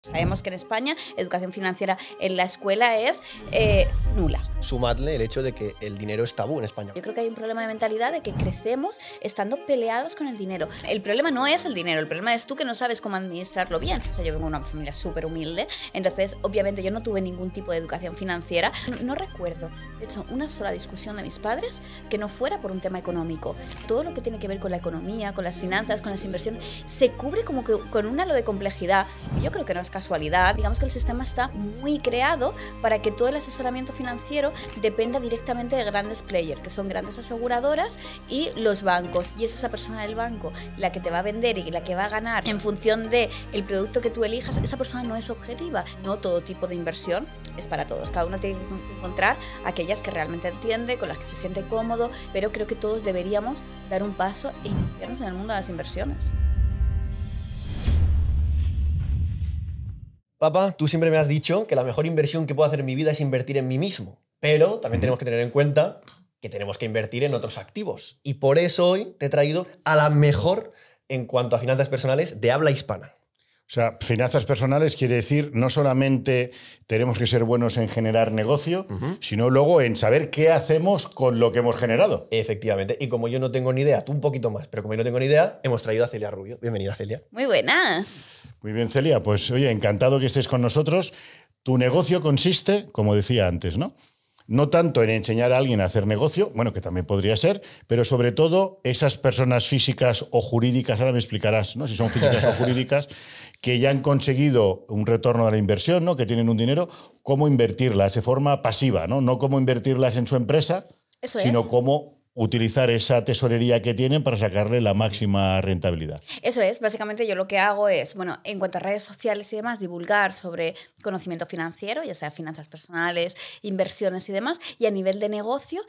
Sabemos que en España educación financiera en la escuela es nula. Sumadle el hecho de que el dinero es tabú en España. Yo creo que hay un problema de mentalidad de que crecemos estando peleados con el dinero. El problema no es el dinero, el problema es tú que no sabes cómo administrarlo bien. O sea, yo vengo de una familia súper humilde, entonces obviamente yo no tuve ningún tipo de educación financiera. No recuerdo, de hecho, una sola discusión de mis padres que no fuera por un tema económico. Todo lo que tiene que ver con la economía, con las finanzas, con las inversiones, se cubre como que con un halo de complejidad. Y yo creo que no es casualidad. Digamos que el sistema está muy creado para que todo el asesoramiento financiero dependa directamente de grandes players, que son grandes aseguradoras y los bancos. Y es esa persona del banco la que te va a vender y la que va a ganar en función del producto que tú elijas. Esa persona no es objetiva. No todo tipo de inversión es para todos. Cada uno tiene que encontrar aquellas que realmente entiende, con las que se siente cómodo, pero creo que todos deberíamos dar un paso e iniciarnos en el mundo de las inversiones. Papá, tú siempre me has dicho que la mejor inversión que puedo hacer en mi vida es invertir en mí mismo. Pero también tenemos que tener en cuenta que tenemos que invertir en otros activos. Y por eso hoy te he traído a la mejor en cuanto a finanzas personales de habla hispana. O sea, finanzas personales quiere decir no solamente tenemos que ser buenos en generar negocio, sino luego en saber qué hacemos con lo que hemos generado. Efectivamente. Y como yo no tengo ni idea, tú un poquito más, pero como yo no tengo ni idea, hemos traído a Celia Rubio. Bienvenida, Celia. Muy buenas. Muy bien, Celia. Pues oye, encantado que estés con nosotros. Tu negocio consiste, como decía antes, ¿no? No tanto en enseñar a alguien a hacer negocio, bueno, que también podría ser, pero sobre todo esas personas físicas o jurídicas, ahora me explicarás, ¿no? Si son físicas o jurídicas, que ya han conseguido un retorno de la inversión, ¿no? Que tienen un dinero, cómo invertirlas de forma pasiva, ¿no? No cómo invertirlas en su empresa, sino cómo utilizar esa tesorería que tienen para sacarle la máxima rentabilidad. Eso es, básicamente yo lo que hago es, bueno, en cuanto a redes sociales y demás, divulgar sobre conocimiento financiero, ya sea finanzas personales, inversiones y demás, y a nivel de negocio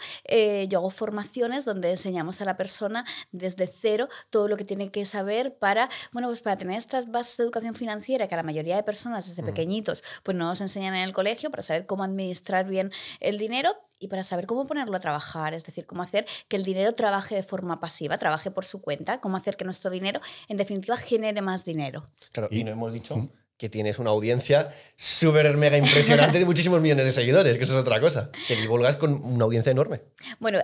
yo hago formaciones donde enseñamos a la persona desde cero todo lo que tiene que saber para, bueno, pues para tener estas bases de educación financiera que a la mayoría de personas desde pequeñitos pues no nos enseñan en el colegio, para saber cómo administrar bien el dinero y para saber cómo ponerlo a trabajar, es decir, cómo hacer que el dinero trabaje de forma pasiva, trabaje por su cuenta, cómo hacer que nuestro dinero, en definitiva, genere más dinero. Claro, y no hemos dicho que tienes una audiencia súper mega impresionante de muchísimos millones de seguidores, que eso es otra cosa, que divulgas con una audiencia enorme. Bueno,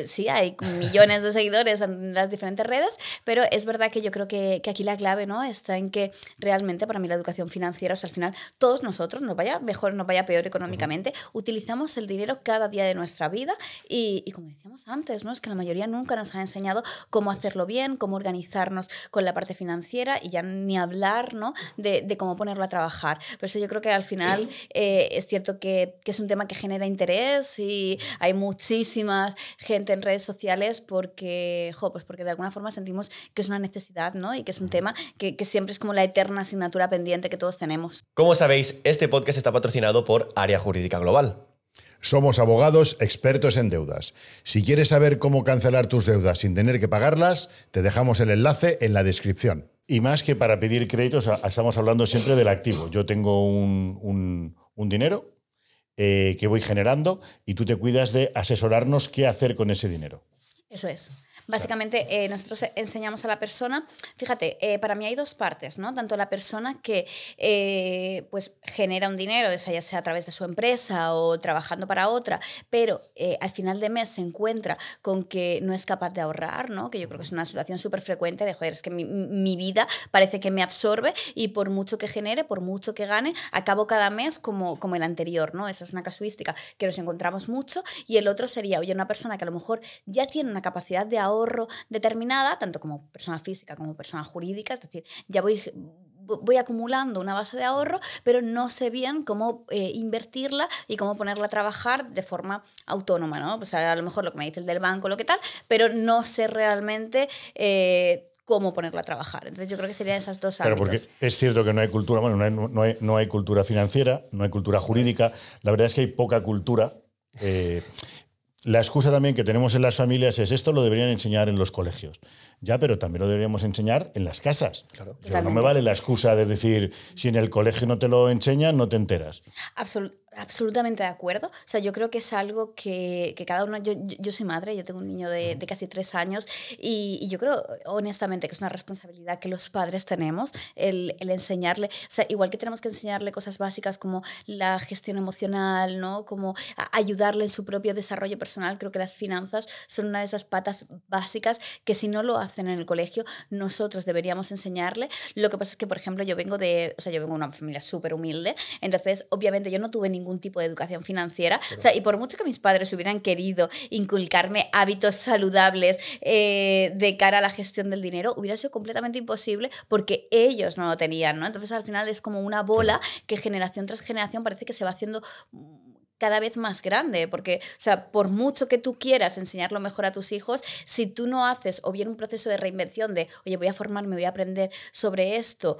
sí, hay millones de seguidores en las diferentes redes, pero es verdad que yo creo que aquí la clave, ¿no?, está en que realmente para mí la educación financiera, o sea, al final todos nosotros, nos vaya mejor, nos vaya peor económicamente, utilizamos el dinero cada día de nuestra vida y como decíamos antes, ¿no?, es que la mayoría nunca nos ha enseñado cómo hacerlo bien, cómo organizarnos con la parte financiera y ya ni hablar, ¿no?, de cómo ponerlo a trabajar. Por eso yo creo que al final es cierto que es un tema que genera interés y hay muchísima gente en redes sociales porque de alguna forma sentimos que es una necesidad, ¿no?, y que es un tema que siempre es como la eterna asignatura pendiente que todos tenemos. Como sabéis, este podcast está patrocinado por Área Jurídica Global. Somos abogados expertos en deudas. Si quieres saber cómo cancelar tus deudas sin tener que pagarlas, te dejamos el enlace en la descripción. Y más que para pedir créditos, estamos hablando siempre del activo. Yo tengo un dinero que voy generando y tú te cuidas de asesorarnos qué hacer con ese dinero. Eso es. Básicamente, nosotros enseñamos a la persona, fíjate, para mí hay dos partes, ¿no? Tanto la persona que pues genera un dinero, ya sea a través de su empresa o trabajando para otra, pero al final de mes se encuentra con que no es capaz de ahorrar, ¿no? Que yo creo que es una situación súper frecuente de, joder, es que mi vida parece que me absorbe y por mucho que genere, por mucho que gane, acabo cada mes como el anterior, ¿no? Esa es una casuística que nos encontramos mucho. Y el otro sería, oye, una persona que a lo mejor ya tiene una capacidad de ahorro determinada, tanto como persona física como persona jurídica, es decir, ya voy acumulando una base de ahorro, pero no sé bien cómo invertirla y cómo ponerla a trabajar de forma autónoma, ¿no? Pues a lo mejor lo que me dice el del banco, lo que tal, pero no sé realmente cómo ponerla a trabajar. Entonces yo creo que serían esas dos ámbitos. Claro, porque es cierto que no hay cultura, bueno, no hay cultura financiera, no hay cultura jurídica, la verdad es que hay poca cultura. La excusa también que tenemos en las familias es esto lo deberían enseñar en los colegios. Ya, pero también lo deberíamos enseñar en las casas. Claro. O sea, no me vale la excusa de decir, si en el colegio no te lo enseñan, no te enteras. Absolutamente de acuerdo. O sea, yo creo que es algo que cada uno... Yo soy madre, yo tengo un niño de casi 3 años y yo creo, honestamente, que es una responsabilidad que los padres tenemos, el enseñarle... O sea, igual que tenemos que enseñarle cosas básicas como la gestión emocional, ¿no? Como ayudarle en su propio desarrollo personal, creo que las finanzas son una de esas patas básicas que si no lo hacen en el colegio, nosotros deberíamos enseñarle. Lo que pasa es que, por ejemplo, yo vengo de una familia súper humilde, entonces, obviamente, yo no tuve ningún tipo de educación financiera. O sea, y por mucho que mis padres hubieran querido inculcarme hábitos saludables de cara a la gestión del dinero, hubiera sido completamente imposible porque ellos no lo tenían, ¿no? Entonces, al final es como una bola que generación tras generación parece que se va haciendo cada vez más grande, porque, o sea, por mucho que tú quieras enseñar lo mejor a tus hijos, si tú no haces o bien un proceso de reinvención de, oye, voy a formarme, voy a aprender sobre esto,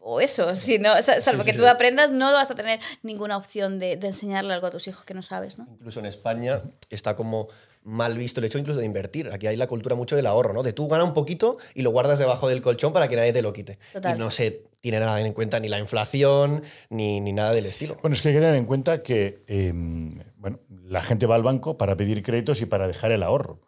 o eso, si no, salvo que tú aprendas, no vas a tener ninguna opción de enseñarle algo a tus hijos que no sabes, ¿no? Incluso en España está como mal visto el hecho incluso de invertir. Aquí hay la cultura mucho del ahorro, ¿no? De tú ganas un poquito y lo guardas debajo del colchón para que nadie te lo quite. Total. Y no se tiene nada en cuenta ni la inflación ni nada del estilo. Bueno, es que hay que tener en cuenta que la gente va al banco para pedir créditos y para dejar el ahorro.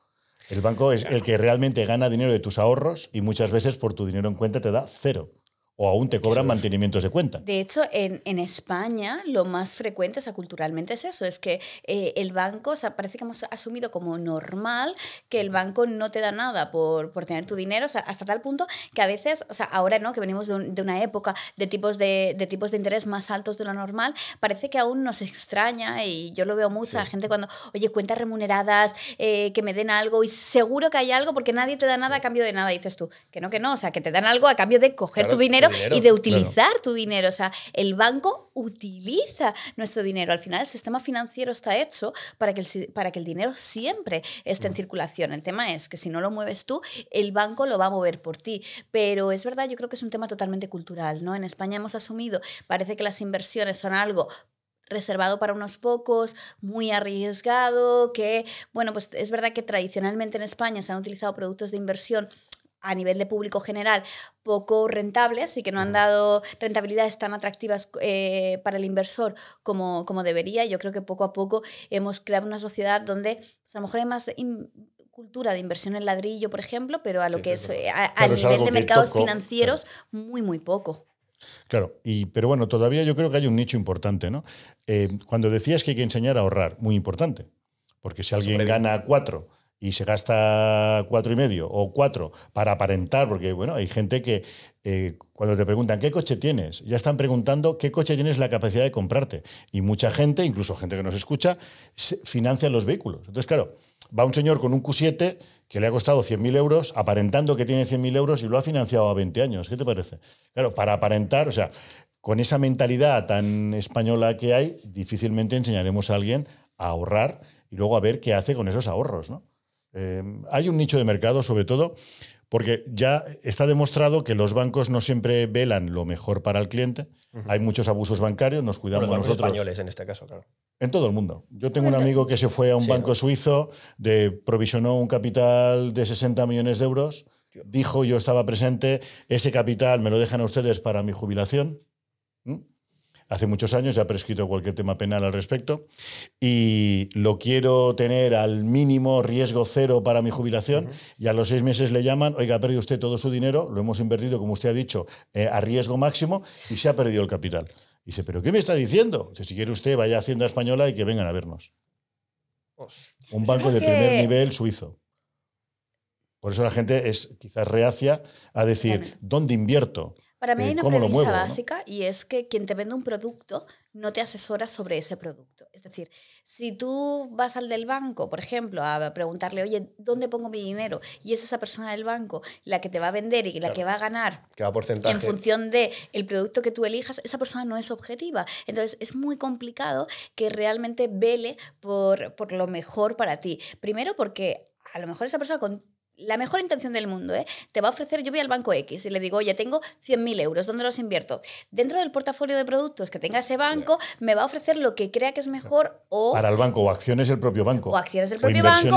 El banco es el que realmente gana dinero de tus ahorros y muchas veces por tu dinero en cuenta te da 0. O aún te cobran mantenimientos de cuenta. De hecho, en España lo más frecuente, o sea, culturalmente es eso, es que el banco, o sea, parece que hemos asumido como normal que el banco no te da nada por tener tu dinero, o sea, hasta tal punto que a veces, o sea, ahora, ¿no?, que venimos de una época de tipos de interés más altos de lo normal, parece que aún nos extraña, y yo lo veo mucha gente cuando, oye, cuentas remuneradas, que me den algo, y seguro que hay algo porque nadie te da nada a cambio de nada, y dices tú, que no, o sea, que te dan algo a cambio de coger tu dinero y de utilizar tu dinero. O sea, el banco utiliza nuestro dinero. Al final, el sistema financiero está hecho para que el dinero siempre esté en circulación. El tema es que si no lo mueves tú, el banco lo va a mover por ti. Pero es verdad, yo creo que es un tema totalmente cultural, ¿no? En España hemos asumido, parece que las inversiones son algo reservado para unos pocos, muy arriesgado, que, bueno, pues es verdad que tradicionalmente en España se han utilizado productos de inversión a nivel de público general poco rentables y que no han dado rentabilidades tan atractivas para el inversor como debería. Yo creo que poco a poco hemos creado una sociedad donde pues, a lo mejor hay más cultura de inversión en ladrillo, por ejemplo, pero a lo que es al nivel de mercados financieros, muy, muy poco. Claro, pero bueno, todavía yo creo que hay un nicho importante, ¿no? Cuando decías que hay que enseñar a ahorrar, muy importante, porque si alguien gana 4 y se gasta 4,5 o 4 para aparentar, porque bueno, hay gente que cuando te preguntan ¿qué coche tienes?, ya están preguntando qué coche tienes la capacidad de comprarte. Y mucha gente, incluso gente que nos escucha, financia los vehículos. Entonces, claro, va un señor con un Q7 que le ha costado 100.000 euros, aparentando que tiene 100.000 euros y lo ha financiado a 20 años. ¿Qué te parece? Claro, para aparentar, o sea, con esa mentalidad tan española que hay, difícilmente enseñaremos a alguien a ahorrar y luego a ver qué hace con esos ahorros, ¿no? Hay un nicho de mercado, sobre todo, porque ya está demostrado que los bancos no siempre velan lo mejor para el cliente. Hay muchos abusos bancarios, nos cuidamos los nosotros. españoles en este caso, claro. En todo el mundo. Yo tengo un amigo que se fue a un banco suizo, provisionó un capital de 60 millones de euros, dijo, yo estaba presente, ese capital me lo dejan a ustedes para mi jubilación. Hace muchos años ya ha prescrito cualquier tema penal al respecto y lo quiero tener al mínimo riesgo 0 para mi jubilación y a los 6 meses le llaman, oiga, ha perdido usted todo su dinero, lo hemos invertido, como usted ha dicho, a riesgo máximo y se ha perdido el capital. Y dice, ¿pero qué me está diciendo? Dice, si quiere usted, vaya a Hacienda Española y que vengan a vernos. Un banco de primer nivel suizo. Por eso la gente es quizás reacia a decir, ¿dónde invierto? Para mí hay una premisa básica, ¿no? Y es que quien te vende un producto no te asesora sobre ese producto. Es decir, si tú vas al del banco, por ejemplo, a preguntarle, oye, ¿dónde pongo mi dinero? Y es esa persona del banco la que te va a vender y la que va a ganar porcentaje. En función del producto que tú elijas, esa persona no es objetiva. Entonces es muy complicado que realmente vele por lo mejor para ti. Primero porque a lo mejor esa persona con la mejor intención del mundo, te va a ofrecer, yo voy al banco X y le digo, oye, tengo 100.000 euros, ¿dónde los invierto? Dentro del portafolio de productos que tenga ese banco, me va a ofrecer lo que crea que es mejor o... Para el banco, o acciones del propio banco. O acciones del propio banco,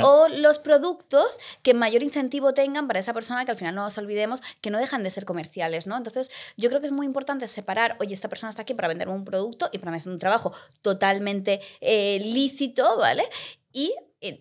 o los productos que mayor incentivo tengan para esa persona, que al final no nos olvidemos que no dejan de ser comerciales, ¿no? Entonces, yo creo que es muy importante separar, oye, esta persona está aquí para venderme un producto y para hacer un trabajo totalmente lícito, ¿vale? Y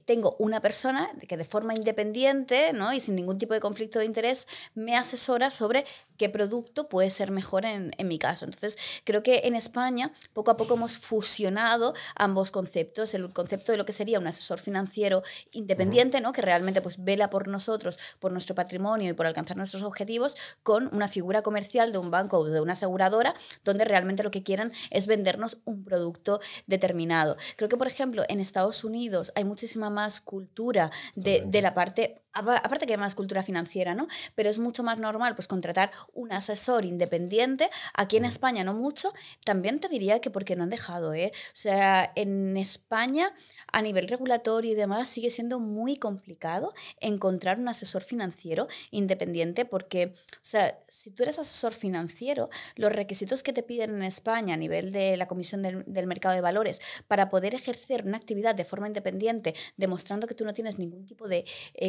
tengo una persona que de forma independiente, ¿no? Y sin ningún tipo de conflicto de interés me asesora sobre qué producto puede ser mejor en mi caso. Entonces, creo que en España poco a poco hemos fusionado ambos conceptos, el concepto de lo que sería un asesor financiero independiente, ¿no? Que realmente pues, vela por nosotros, por nuestro patrimonio y por alcanzar nuestros objetivos, con una figura comercial de un banco o de una aseguradora, donde realmente lo que quieran es vendernos un producto determinado. Creo que, por ejemplo, en Estados Unidos hay muchísima más cultura de la parte, aparte que hay más cultura financiera, ¿no? Pero es mucho más normal pues contratar un asesor independiente. Aquí en España no mucho. También te diría que porque no han dejado, O sea, en España a nivel regulatorio y demás sigue siendo muy complicado encontrar un asesor financiero independiente porque, o sea, si tú eres asesor financiero, los requisitos que te piden en España a nivel de la Comisión del Mercado de Valores para poder ejercer una actividad de forma independiente, demostrando que tú no tienes ningún tipo de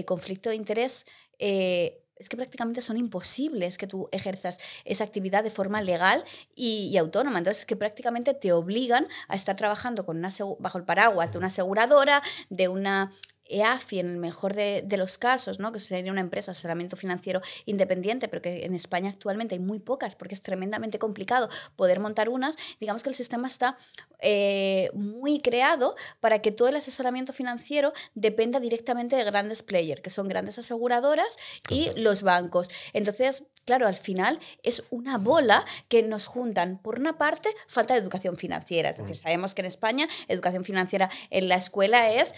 conflicto de interés, es que prácticamente son imposibles que tú ejerzas esa actividad de forma legal y autónoma. Entonces, es que prácticamente te obligan a estar trabajando con bajo el paraguas de una aseguradora, de una EAFI en el mejor de los casos, ¿no? Que sería una empresa de asesoramiento financiero independiente, pero que en España actualmente hay muy pocas porque es tremendamente complicado poder montar unas. Digamos que el sistema está muy creado para que todo el asesoramiento financiero dependa directamente de grandes players, que son grandes aseguradoras y los bancos. Entonces, claro, al final es una bola que nos juntan. Por una parte, falta de educación financiera. Es decir, sabemos que en España educación financiera en la escuela es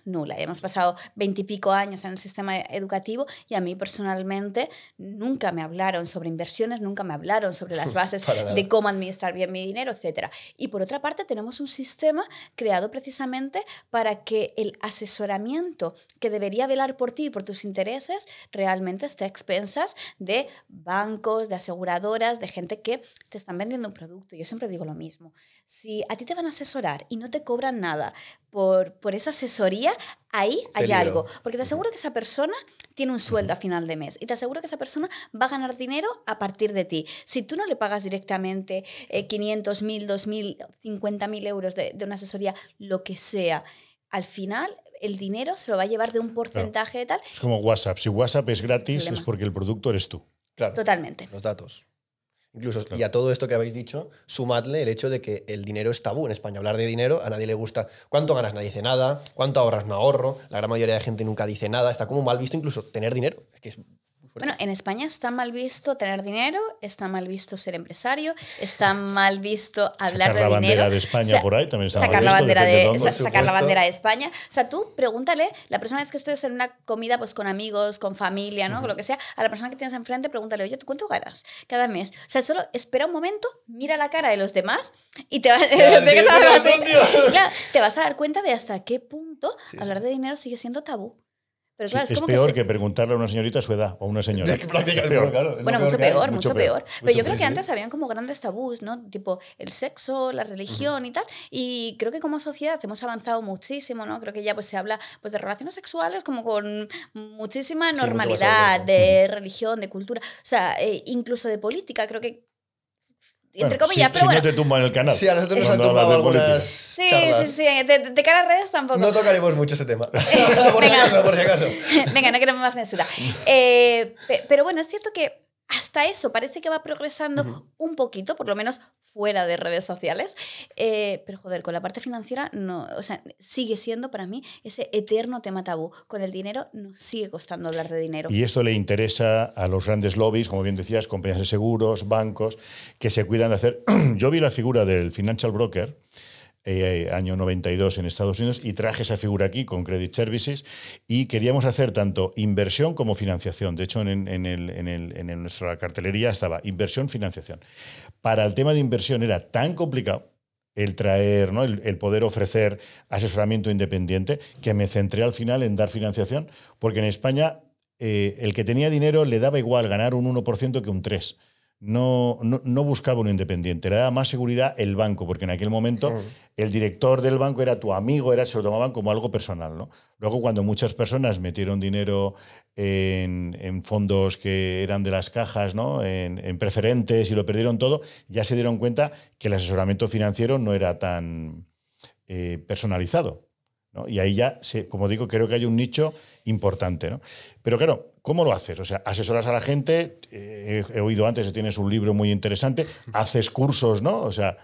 nula. Hemos pasado 20 y pico años en el sistema educativo y a mí personalmente nunca me hablaron sobre inversiones, nunca me hablaron sobre las bases de cómo administrar bien mi dinero, etc. Y por otra parte tenemos un sistema creado precisamente para que el asesoramiento que debería velar por ti y por tus intereses realmente esté a expensas de bancos, de aseguradoras, de gente que te están vendiendo un producto. Yo siempre digo lo mismo. Si a ti te van a asesorar y no te cobran nada por esa asesoría, ahí hay algo. Porque te aseguro que esa persona tiene un sueldo a final de mes y te aseguro que esa persona va a ganar dinero a partir de ti. Si tú no le pagas directamente 500, 1.000, 2.000, 50.000 euros de una asesoría, lo que sea, al final el dinero se lo va a llevar de un porcentaje de tal. Es como WhatsApp. Si WhatsApp es gratis es porque el producto eres tú. Claro. Totalmente. Los datos. Incluso, y a todo esto que habéis dicho, sumadle el hecho de que el dinero es tabú en España. Hablar de dinero, a nadie le gusta. ¿Cuánto ganas? Nadie dice nada. ¿Cuánto ahorras? No ahorro. La gran mayoría de gente nunca dice nada. Está como mal visto incluso tener dinero. Es que es bueno, en España está mal visto tener dinero, está mal visto ser empresario, está mal visto hablar de dinero. Sacar la bandera de España por ahí también está mal visto. Sacar la bandera de España. O sea, tú pregúntale, la próxima vez que estés en una comida pues con amigos, con familia, ¿no? Con lo que sea, a la persona que tienes enfrente, pregúntale, oye, ¿tú cuánto ganas cada mes? O sea, solo espera un momento, mira la cara de los demás y te vas a dar cuenta de hasta qué punto hablar de dinero sigue siendo tabú. Pero claro, es peor que preguntarle a una señorita su edad o a una señora. Bueno, mucho peor. Pero yo creo que antes habían como grandes tabús, ¿no? Tipo el sexo, la religión y tal. Y creo que como sociedad hemos avanzado muchísimo, ¿no? Creo que ya pues se habla pues de relaciones sexuales como con muchísima normalidad, de religión, de cultura. O sea, incluso de política. Creo que entre comillas, pero bueno. No te tumban el canal. Sí, a nosotros nos han tumbado algunas charlas. Sí. De cara a redes tampoco. No tocaremos mucho ese tema. por si acaso. Venga, no queremos más censura. Pero bueno, es cierto que hasta eso parece que va progresando un poquito, por lo menos fuera de redes sociales. Pero joder, con la parte financiera no, o sea, sigue siendo para mí ese eterno tema tabú. Con el dinero nos sigue costando hablar de dinero. Y esto le interesa a los grandes lobbies, como bien decías, compañías de seguros, bancos, que se cuidan de hacer... Yo vi la figura del financial broker, año 92 en Estados Unidos, y traje esa figura aquí con Credit Services, y queríamos hacer tanto inversión como financiación. De hecho, en nuestra cartelería estaba inversión, financiación. Para el tema de inversión era tan complicado el traer, ¿no? el poder ofrecer asesoramiento independiente, que me centré al final en dar financiación, porque en España el que tenía dinero le daba igual ganar un 1% que un 3%. No buscaba un independiente, le daba más seguridad el banco, porque en aquel momento el director del banco era tu amigo, se lo tomaban como algo personal, ¿no? Luego, cuando muchas personas metieron dinero en fondos que eran de las cajas, ¿no? en preferentes, y lo perdieron todo, ya se dieron cuenta que el asesoramiento financiero no era tan personalizado, ¿no? Y ahí ya, como digo, creo que hay un nicho importante, ¿no? Pero claro, ¿cómo lo haces? O sea, asesoras a la gente, he oído antes que tienes un libro muy interesante, haces cursos, ¿no? O sea,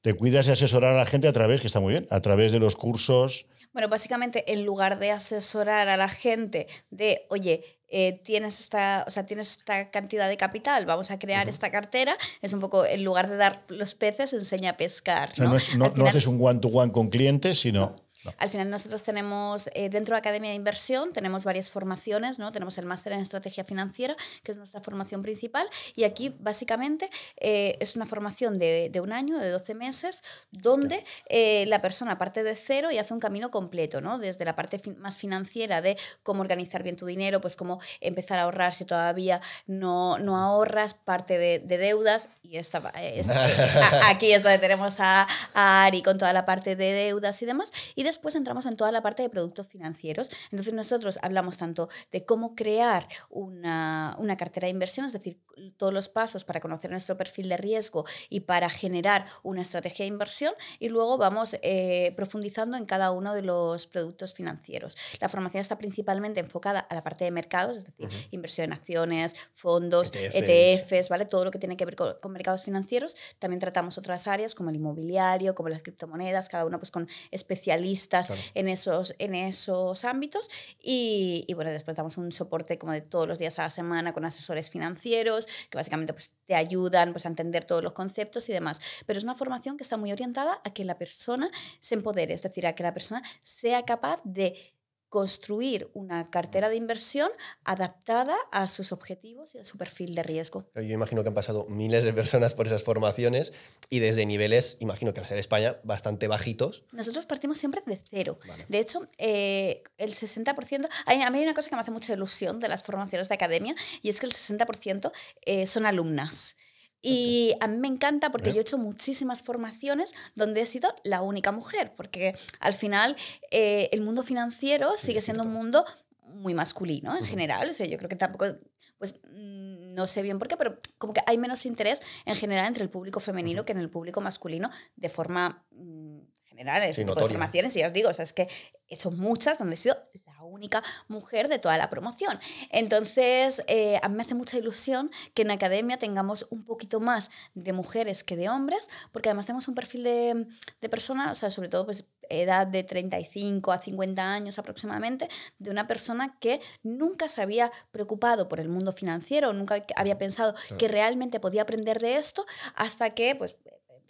te cuidas de asesorar a la gente a través, que está muy bien, a través de los cursos. Bueno, básicamente, en lugar de asesorar a la gente de, oye, tienes esta cantidad de capital, vamos a crear esta cartera, es un poco, en lugar de dar los peces, enseña a pescar, ¿no? O sea, no haces un one-to-one con clientes, sino... No. Al final nosotros tenemos, dentro de Academia de Inversión, tenemos varias formaciones, ¿no? Tenemos el máster en estrategia financiera, que es nuestra formación principal, y aquí básicamente es una formación de 1 año, de 12 meses, donde la persona parte de cero y hace un camino completo, ¿no? Desde la parte más financiera de cómo organizar bien tu dinero, pues cómo empezar a ahorrar si todavía no ahorras, parte de deudas, y aquí es donde tenemos a Ari con toda la parte de deudas y demás, y después entramos en toda la parte de productos financieros. Entonces nosotros hablamos tanto de cómo crear una cartera de inversión, es decir, todos los pasos para conocer nuestro perfil de riesgo y para generar una estrategia de inversión, y luego vamos profundizando en cada uno de los productos financieros. La formación está principalmente enfocada a la parte de mercados, es decir, inversión en acciones, fondos, ETFs, ¿vale? Todo lo que tiene que ver con mercados financieros. También tratamos otras áreas como el inmobiliario, como las criptomonedas, cada uno pues con especialistas en esos ámbitos, y bueno, después damos un soporte como de todos los días a la semana con asesores financieros que básicamente pues te ayudan pues a entender todos los conceptos y demás, pero es una formación que está muy orientada a que la persona se empodere, es decir, a que la persona sea capaz de construir una cartera de inversión adaptada a sus objetivos y a su perfil de riesgo. Yo imagino que han pasado miles de personas por esas formaciones y desde niveles, imagino que al ser España, bastante bajitos. Nosotros partimos siempre de cero. Vale. De hecho, el 60%... A mí hay una cosa que me hace mucha ilusión de las formaciones de academia, y es que el 60% son alumnas. Y a mí me encanta porque yo he hecho muchísimas formaciones donde he sido la única mujer, porque al final el mundo financiero sigue siendo un mundo muy masculino en general. O sea, yo creo que tampoco, pues no sé bien por qué, pero como que hay menos interés en general entre el público femenino que en el público masculino de forma general, ese tipo de formaciones. Y ya os digo, o sea, es que he hecho muchas donde he sido la única mujer de toda la promoción. Entonces, a mí me hace mucha ilusión que en academia tengamos un poquito más de mujeres que de hombres, porque además tenemos un perfil de persona, o sea, sobre todo pues edad de 35 a 50 años aproximadamente, de una persona que nunca se había preocupado por el mundo financiero, nunca había pensado que realmente podía aprender de esto, hasta que pues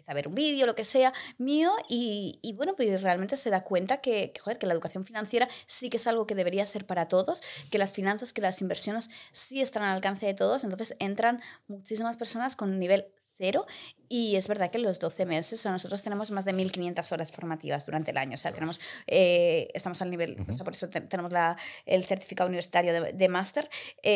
a ver un vídeo, lo que sea, mío, y bueno, pues realmente se da cuenta que la educación financiera sí que es algo que debería ser para todos, que las finanzas, que las inversiones sí están al alcance de todos. Entonces entran muchísimas personas con un nivel cero, y es verdad que en los 12 meses, o sea, nosotros tenemos más de 1.500 horas formativas durante el año, o sea, tenemos, estamos al nivel, o sea, por eso tenemos el certificado universitario de máster,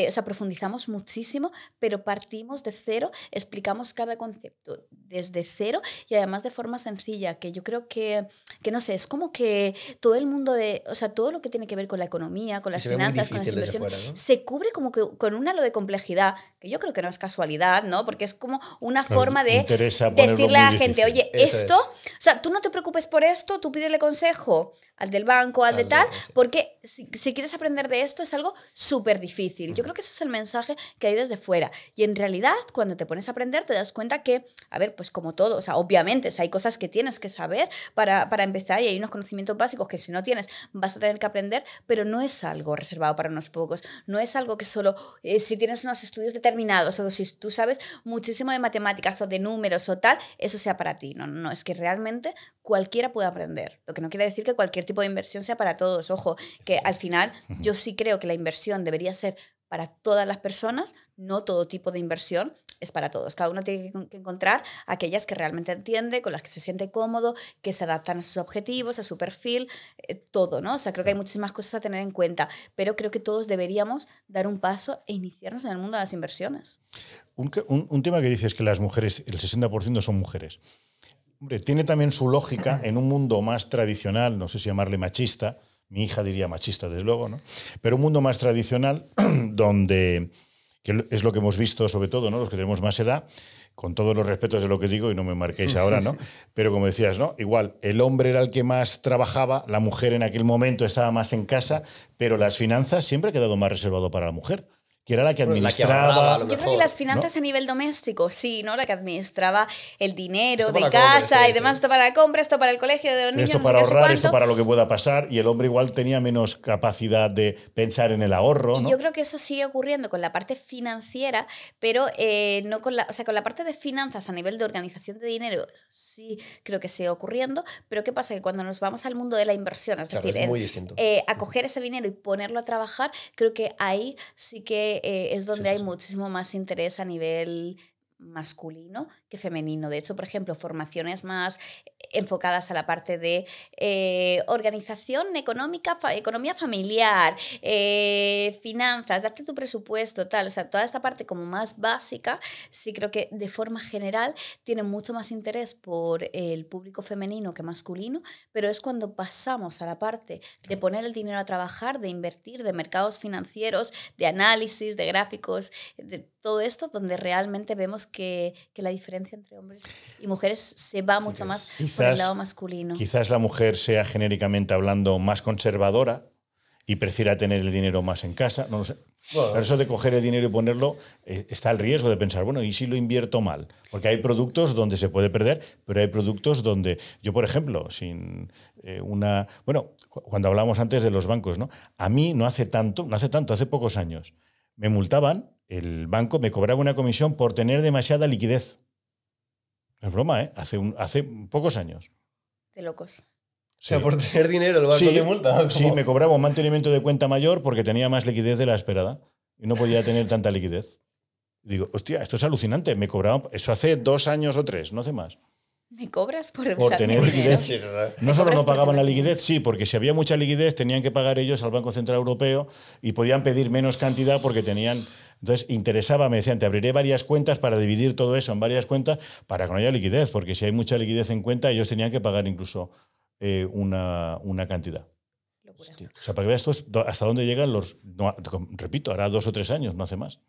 o sea, profundizamos muchísimo, pero partimos de cero, explicamos cada concepto desde cero, y además de forma sencilla, que yo creo que no sé, es como que todo el mundo o sea, todo lo que tiene que ver con la economía, con las finanzas, con las inversiones, fuera, ¿no? Se cubre como que con un halo de complejidad, que yo creo que no es casualidad, ¿no? Porque es como una forma de decirle a la gente, oye, esto, o sea, tú no te preocupes por esto, tú pídele consejo al del banco, al de tal, porque si quieres aprender de esto es algo súper difícil. Yo creo que ese es el mensaje que hay desde fuera. Y en realidad, cuando te pones a aprender, te das cuenta que, a ver, pues como todo, o sea, obviamente, o sea, hay cosas que tienes que saber para empezar, y hay unos conocimientos básicos que si no tienes vas a tener que aprender, pero no es algo reservado para unos pocos, no es algo que solo si tienes unos estudios determinados, o si tú sabes muchísimo de matemáticas o de números o tal, eso sea para ti. No, es que realmente cualquiera puede aprender. Lo que no quiere decir que cualquier tipo de inversión sea para todos. Ojo, que al final yo sí creo que la inversión debería ser para todas las personas, no todo tipo de inversión es para todos. Cada uno tiene que encontrar aquellas que realmente entiende, con las que se siente cómodo, que se adaptan a sus objetivos, a su perfil, todo, ¿no? O sea, creo que hay muchísimas cosas a tener en cuenta, pero creo que todos deberíamos dar un paso e iniciarnos en el mundo de las inversiones. Un tema que dices que las mujeres, el 60% son mujeres. Hombre, tiene también su lógica en un mundo más tradicional, no sé si llamarle machista, mi hija diría machista, desde luego, ¿no? Pero un mundo más tradicional donde, que es lo que hemos visto sobre todo, ¿no? Los que tenemos más edad, con todos los respetos de lo que digo y no me marquéis ahora, ¿no? Pero como decías, ¿no? Igual, el hombre era el que más trabajaba, la mujer en aquel momento estaba más en casa, pero las finanzas siempre ha quedado más reservado para la mujer, que era la que administraba. Yo creo que las finanzas, ¿no?, a nivel doméstico, sí, ¿no? La que administraba el dinero Esto de para casa compras, y demás, esto para la compra, esto para el colegio de los niños, Esto no para sé qué, ahorrar, sé esto para lo que pueda pasar, y el hombre igual tenía menos capacidad de pensar en el ahorro, ¿no? Y yo creo que eso sigue ocurriendo con la parte financiera, pero no con la, o sea, con la parte de finanzas a nivel de organización de dinero, sí creo que sigue ocurriendo, pero ¿qué pasa? Que cuando nos vamos al mundo de la inversión, es decir, es muy distinto. A coger ese dinero y ponerlo a trabajar, creo que ahí sí que es donde hay muchísimo más interés a nivel masculino que femenino. De hecho, por ejemplo, formaciones más enfocadas a la parte de organización económica, economía familiar, finanzas, darte tu presupuesto, tal. O sea, toda esta parte como más básica, sí creo que de forma general tiene mucho más interés por el público femenino que masculino, pero es cuando pasamos a la parte de poner el dinero a trabajar, de invertir, de mercados financieros, de análisis, de gráficos, de todo esto, donde realmente vemos que la diferencia entre hombres y mujeres se va mucho más por el lado masculino. Quizás la mujer sea genéricamente hablando más conservadora y prefiera tener el dinero más en casa, no lo sé. Bueno, pero eso de coger el dinero y ponerlo, está el riesgo de pensar, bueno, ¿y si lo invierto mal? Porque hay productos donde se puede perder, pero hay productos donde yo, por ejemplo, cuando hablábamos antes de los bancos, ¿no? A mí no hace tanto, hace pocos años, me multaban, el banco me cobraba una comisión por tener demasiada liquidez. Es broma, ¿eh? Hace pocos años. De locos. Sí. O sea, por tener dinero el banco te multa. ¿Cómo? Sí, me cobraba un mantenimiento de cuenta mayor porque tenía más liquidez de la esperada y no podía tener tanta liquidez. Y digo, hostia, esto es alucinante. Me cobraban, eso hace 2 años o 3, no hace más. ¿Me cobras por tener liquidez? Sí, no solo no pagaban la liquidez, sí, porque si había mucha liquidez tenían que pagar ellos al Banco Central Europeo y podían pedir menos cantidad porque tenían... Entonces, interesaba, me decían, te abriré varias cuentas para dividir todo eso en varias cuentas para que no haya liquidez, porque si hay mucha liquidez en cuenta, ellos tenían que pagar incluso una cantidad. Locura. O sea, para que veas hasta dónde llegan los... No, repito, hará 2 o 3 años, no hace más.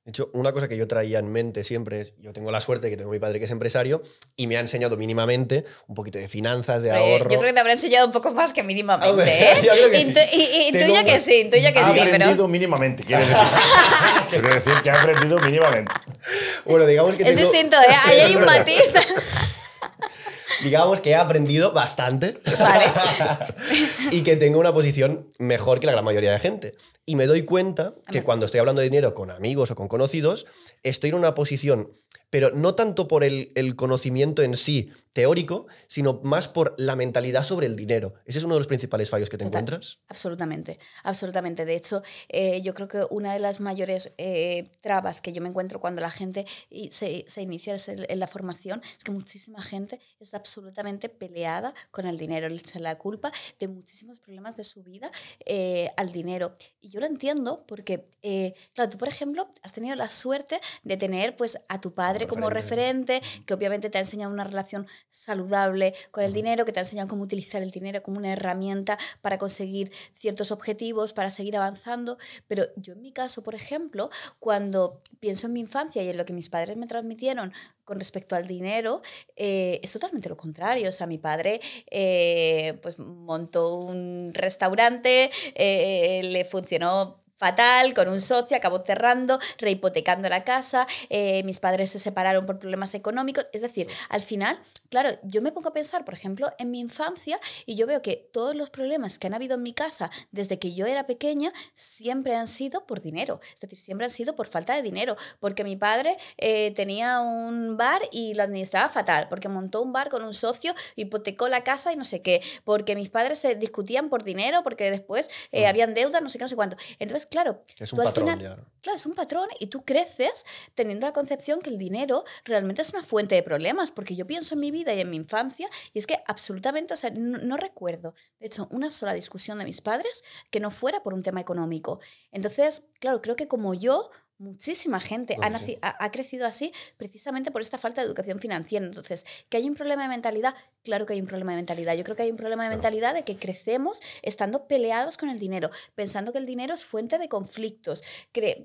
De hecho, una cosa que yo traía en mente siempre es, yo tengo la suerte de que tengo a mi padre que es empresario y me ha enseñado mínimamente un poquito de finanzas, de ahorro. Yo creo que te habrá enseñado un poco más que mínimamente. Hombre, yo creo que sí. Intuyo que sí, Ha aprendido mínimamente, quiere decir. Quiere decir que ha aprendido mínimamente. Bueno, digamos que es distinto, ¿eh? Ahí hay un matiz. Digamos que he aprendido bastante. Vale. Y que tengo una posición mejor que la gran mayoría de gente. Y me doy cuenta que cuando estoy hablando de dinero con amigos o con conocidos, estoy en una posición, pero no tanto por el conocimiento en sí teórico, sino más por la mentalidad sobre el dinero. ¿Ese es uno de los principales fallos que te encuentras? Absolutamente, absolutamente. De hecho, yo creo que una de las mayores trabas que yo me encuentro cuando la gente se inicia en la formación es que muchísima gente está absolutamente peleada con el dinero. Le echa la culpa de muchísimos problemas de su vida al dinero. Y yo lo entiendo porque, claro, tú, por ejemplo, has tenido la suerte de tener pues, a tu padre como referente, que obviamente te ha enseñado una relación saludable con el dinero, que te ha enseñado cómo utilizar el dinero como una herramienta para conseguir ciertos objetivos, para seguir avanzando. Pero yo en mi caso, por ejemplo, cuando pienso en mi infancia y en lo que mis padres me transmitieron con respecto al dinero, es totalmente lo contrario. O sea, mi padre pues montó un restaurante, le funcionó fatal, con un socio, acabó cerrando, rehipotecando la casa, mis padres se separaron por problemas económicos. Es decir, al final claro, yo me pongo a pensar, por ejemplo, en mi infancia y yo veo que todos los problemas que han habido en mi casa desde que yo era pequeña siempre han sido por dinero. Es decir, siempre han sido por falta de dinero. Porque mi padre tenía un bar y lo administraba fatal. Porque montó un bar con un socio, hipotecó la casa y no sé qué. Porque mis padres se discutían por dinero, porque después habían deudas, no sé qué, no sé cuánto. Entonces, claro, es un patrón final, ya. Claro, es un patrón y tú creces teniendo la concepción que el dinero realmente es una fuente de problemas, porque yo pienso en mi vida y en mi infancia y es que absolutamente, o sea, no recuerdo, de hecho, una sola discusión de mis padres que no fuera por un tema económico. Entonces, claro, creo que como yo, muchísima gente ha crecido así precisamente por esta falta de educación financiera. Entonces, ¿que hay un problema de mentalidad? Claro que hay un problema de mentalidad. Yo creo que hay un problema de mentalidad de que crecemos estando peleados con el dinero, pensando que el dinero es fuente de conflictos,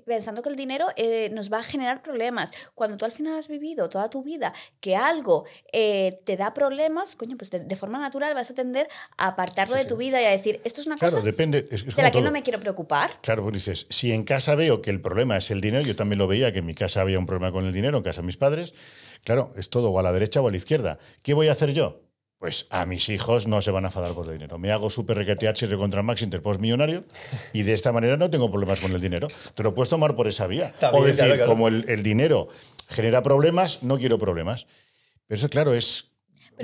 pensando que el dinero nos va a generar problemas. Cuando tú al final has vivido toda tu vida que algo te da problemas, coño, pues de forma natural vas a tender a apartarlo de tu vida y a decir, esto es una cosa depende, es de la que no me quiero preocupar. Claro, pues dices, si en casa veo que el problema es el dinero, yo también lo veía, que en mi casa había un problema con el dinero, en casa de mis padres, claro, es todo o a la derecha o a la izquierda. ¿Qué voy a hacer yo? Pues a mis hijos no se van a enfadar por el dinero. Me hago súper requeteach y recontra max interpost millonario y de esta manera no tengo problemas con el dinero. Te lo puedes tomar por esa vía. También, o decir, claro. como el dinero genera problemas, no quiero problemas. Pero eso, claro, es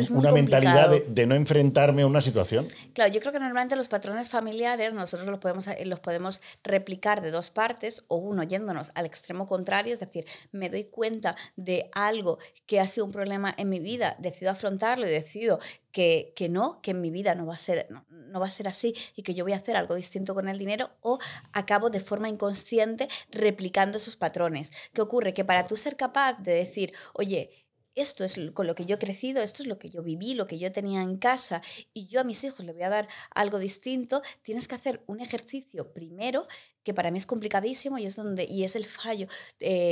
una mentalidad de no enfrentarme a una situación. Claro, yo creo que normalmente los patrones familiares nosotros los podemos replicar de dos partes, o uno yéndonos al extremo contrario, es decir, me doy cuenta de algo que ha sido un problema en mi vida, decido afrontarlo y decido que en mi vida no va a ser así y que yo voy a hacer algo distinto con el dinero, o acabo de forma inconsciente replicando esos patrones. ¿Qué ocurre? Que para tú ser capaz de decir, oye, esto es con lo que yo he crecido, esto es lo que yo viví, lo que yo tenía en casa y yo a mis hijos les voy a dar algo distinto, tienes que hacer un ejercicio primero que para mí es complicadísimo y es el fallo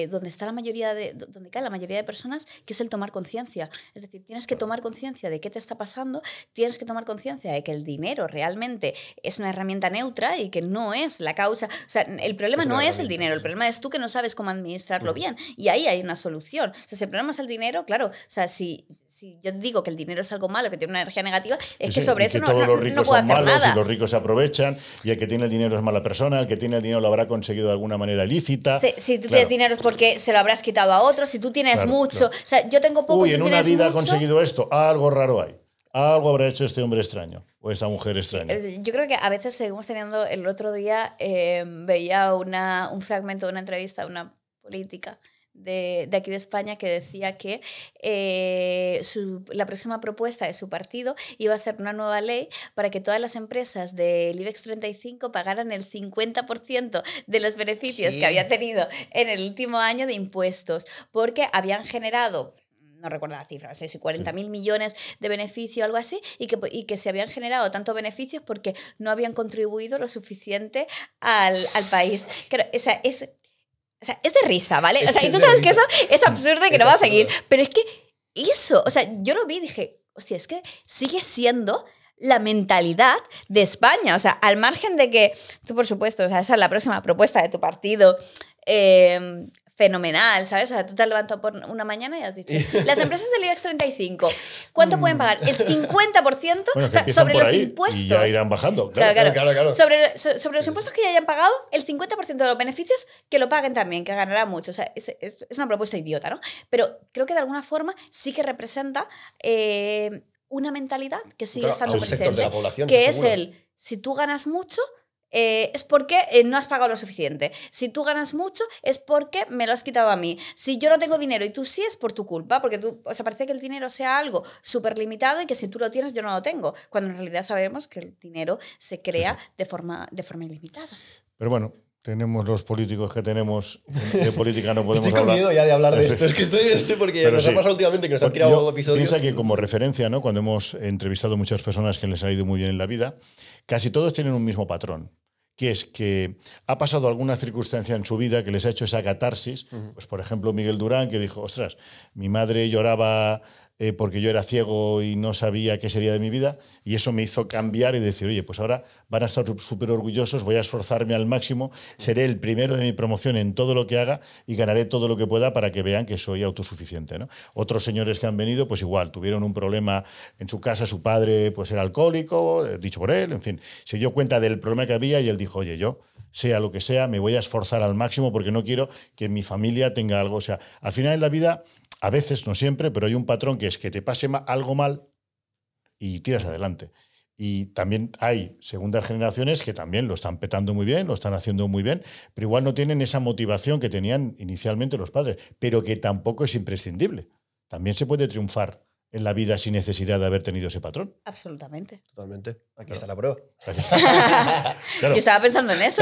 donde cae la mayoría de personas, que es el tomar conciencia. Es decir, tienes que tomar conciencia de qué te está pasando, tienes que tomar conciencia de que el dinero realmente es una herramienta neutra y que no es la causa. O sea, el problema no es el dinero, el problema es tú que no sabes cómo administrarlo bien, y ahí hay una solución. O sea, si el problema es el dinero, claro, o sea, si yo digo que el dinero es algo malo, que tiene una energía negativa, es que sobre eso no puedo hacer nada. Y los ricos se aprovechan, y el que tiene el dinero es mala persona, el que tiene el dinero lo habrá conseguido de alguna manera ilícita. Si tú tienes dinero es porque se lo habrás quitado a otros, si tú tienes mucho. O sea, yo tengo poco. Uy, en una vida ha mucho, conseguido esto, algo raro hay. Algo habrá hecho este hombre extraño o esta mujer extraña. Yo creo que a veces seguimos teniendo. El otro día veía un fragmento de una entrevista a una política de aquí de España que decía que la próxima propuesta de su partido iba a ser una nueva ley para que todas las empresas del IBEX 35 pagaran el 50% de los beneficios que había tenido en el último año de impuestos, porque habían generado, no recuerdo la cifra, no sé si 40.000 millones de beneficio o algo así, y que se habían generado tantos beneficios porque no habían contribuido lo suficiente al país. Claro, o sea, es de risa, ¿vale? O sea, y tú sabes que eso es absurdo y que no va a seguir. Pero es que eso, o sea, yo lo vi y dije, hostia, es que sigue siendo la mentalidad de España. O sea, al margen de que tú, por supuesto, o sea, esa es la próxima propuesta de tu partido, fenomenal, ¿sabes? O sea, tú te has levantado por una mañana y has dicho, las empresas del IBEX 35, ¿cuánto pueden pagar? El 50%, bueno, o sea, sobre los impuestos. Y ya irán bajando. Claro. Sobre los impuestos que ya hayan pagado, el 50% de los beneficios que lo paguen también, que ganará mucho. O sea, es una propuesta idiota, ¿no? Pero creo que de alguna forma sí que representa una mentalidad que sigue estando presente, de la población, que es si tú ganas mucho, es porque no has pagado lo suficiente. Si tú ganas mucho, es porque me lo has quitado a mí. Si yo no tengo dinero y tú sí, es por tu culpa, porque parece que el dinero sea algo súper limitado y que si tú lo tienes, yo no lo tengo, cuando en realidad sabemos que el dinero se crea de forma ilimitada. Pero bueno, tenemos los políticos que tenemos, de política no podemos hablar. Estoy con miedo ya de hablar de esto, es que estoy porque nos ha pasado últimamente que nos han tirado episodios. Piensa que como referencia, ¿no? Cuando hemos entrevistado muchas personas que les ha ido muy bien en la vida, casi todos tienen un mismo patrón, que es que ha pasado alguna circunstancia en su vida que les ha hecho esa catarsis. Pues por ejemplo, Miguel Durán, que dijo, ostras, mi madre lloraba porque yo era ciego y no sabía qué sería de mi vida, y eso me hizo cambiar y decir, oye, pues ahora van a estar súper orgullosos, voy a esforzarme al máximo, seré el primero de mi promoción en todo lo que haga y ganaré todo lo que pueda para que vean que soy autosuficiente, ¿no? Otros señores que han venido, pues igual, tuvieron un problema en su casa, su padre pues era alcohólico, dicho por él, en fin, se dio cuenta del problema que había y él dijo, oye, yo, sea lo que sea, me voy a esforzar al máximo porque no quiero que mi familia tenga algo. O sea, al final en la vida, a veces, no siempre, pero hay un patrón que es que te pase algo mal y tiras adelante. Y también hay segundas generaciones que también lo están petando muy bien, lo están haciendo muy bien, pero igual no tienen esa motivación que tenían inicialmente los padres, pero que tampoco es imprescindible. También se puede triunfar en la vida sin necesidad de haber tenido ese patrón. Absolutamente. Totalmente. Aquí está la prueba. Claro. Yo estaba pensando en eso.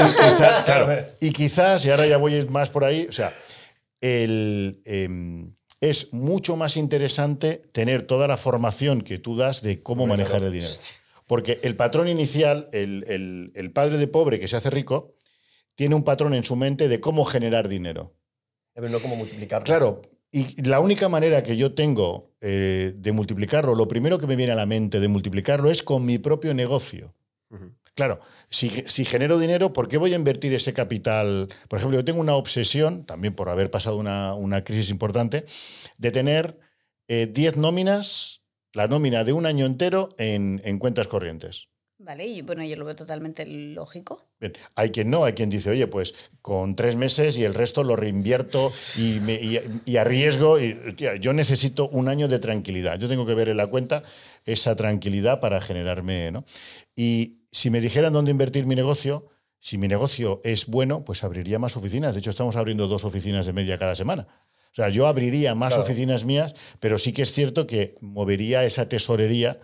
Y quizás, y ahora ya voy más por ahí, o sea, es mucho más interesante tener toda la formación que tú das de cómo manejar el dinero. Porque el patrón inicial, el padre de pobre que se hace rico, tiene un patrón en su mente de cómo generar dinero. Pero no cómo multiplicarlo. Claro. Y la única manera que yo tengo de multiplicarlo, lo primero que me viene a la mente de multiplicarlo es con mi propio negocio. Claro, si genero dinero, ¿por qué voy a invertir ese capital? Por ejemplo, yo tengo una obsesión, también por haber pasado una crisis importante, de tener 10 nóminas, la nómina de un año entero en cuentas corrientes. Vale, y bueno, yo lo veo totalmente lógico. Bien. Hay quien no, hay quien dice, oye, pues con 3 meses y el resto lo reinvierto y arriesgo. Tía, yo necesito un año de tranquilidad. Yo tengo que ver en la cuenta esa tranquilidad para generarme, ¿no? Y si me dijeran dónde invertir mi negocio, si mi negocio es bueno, pues abriría más oficinas. De hecho, estamos abriendo 2 oficinas de media cada semana. O sea, yo abriría más oficinas mías, pero sí que es cierto que movería esa tesorería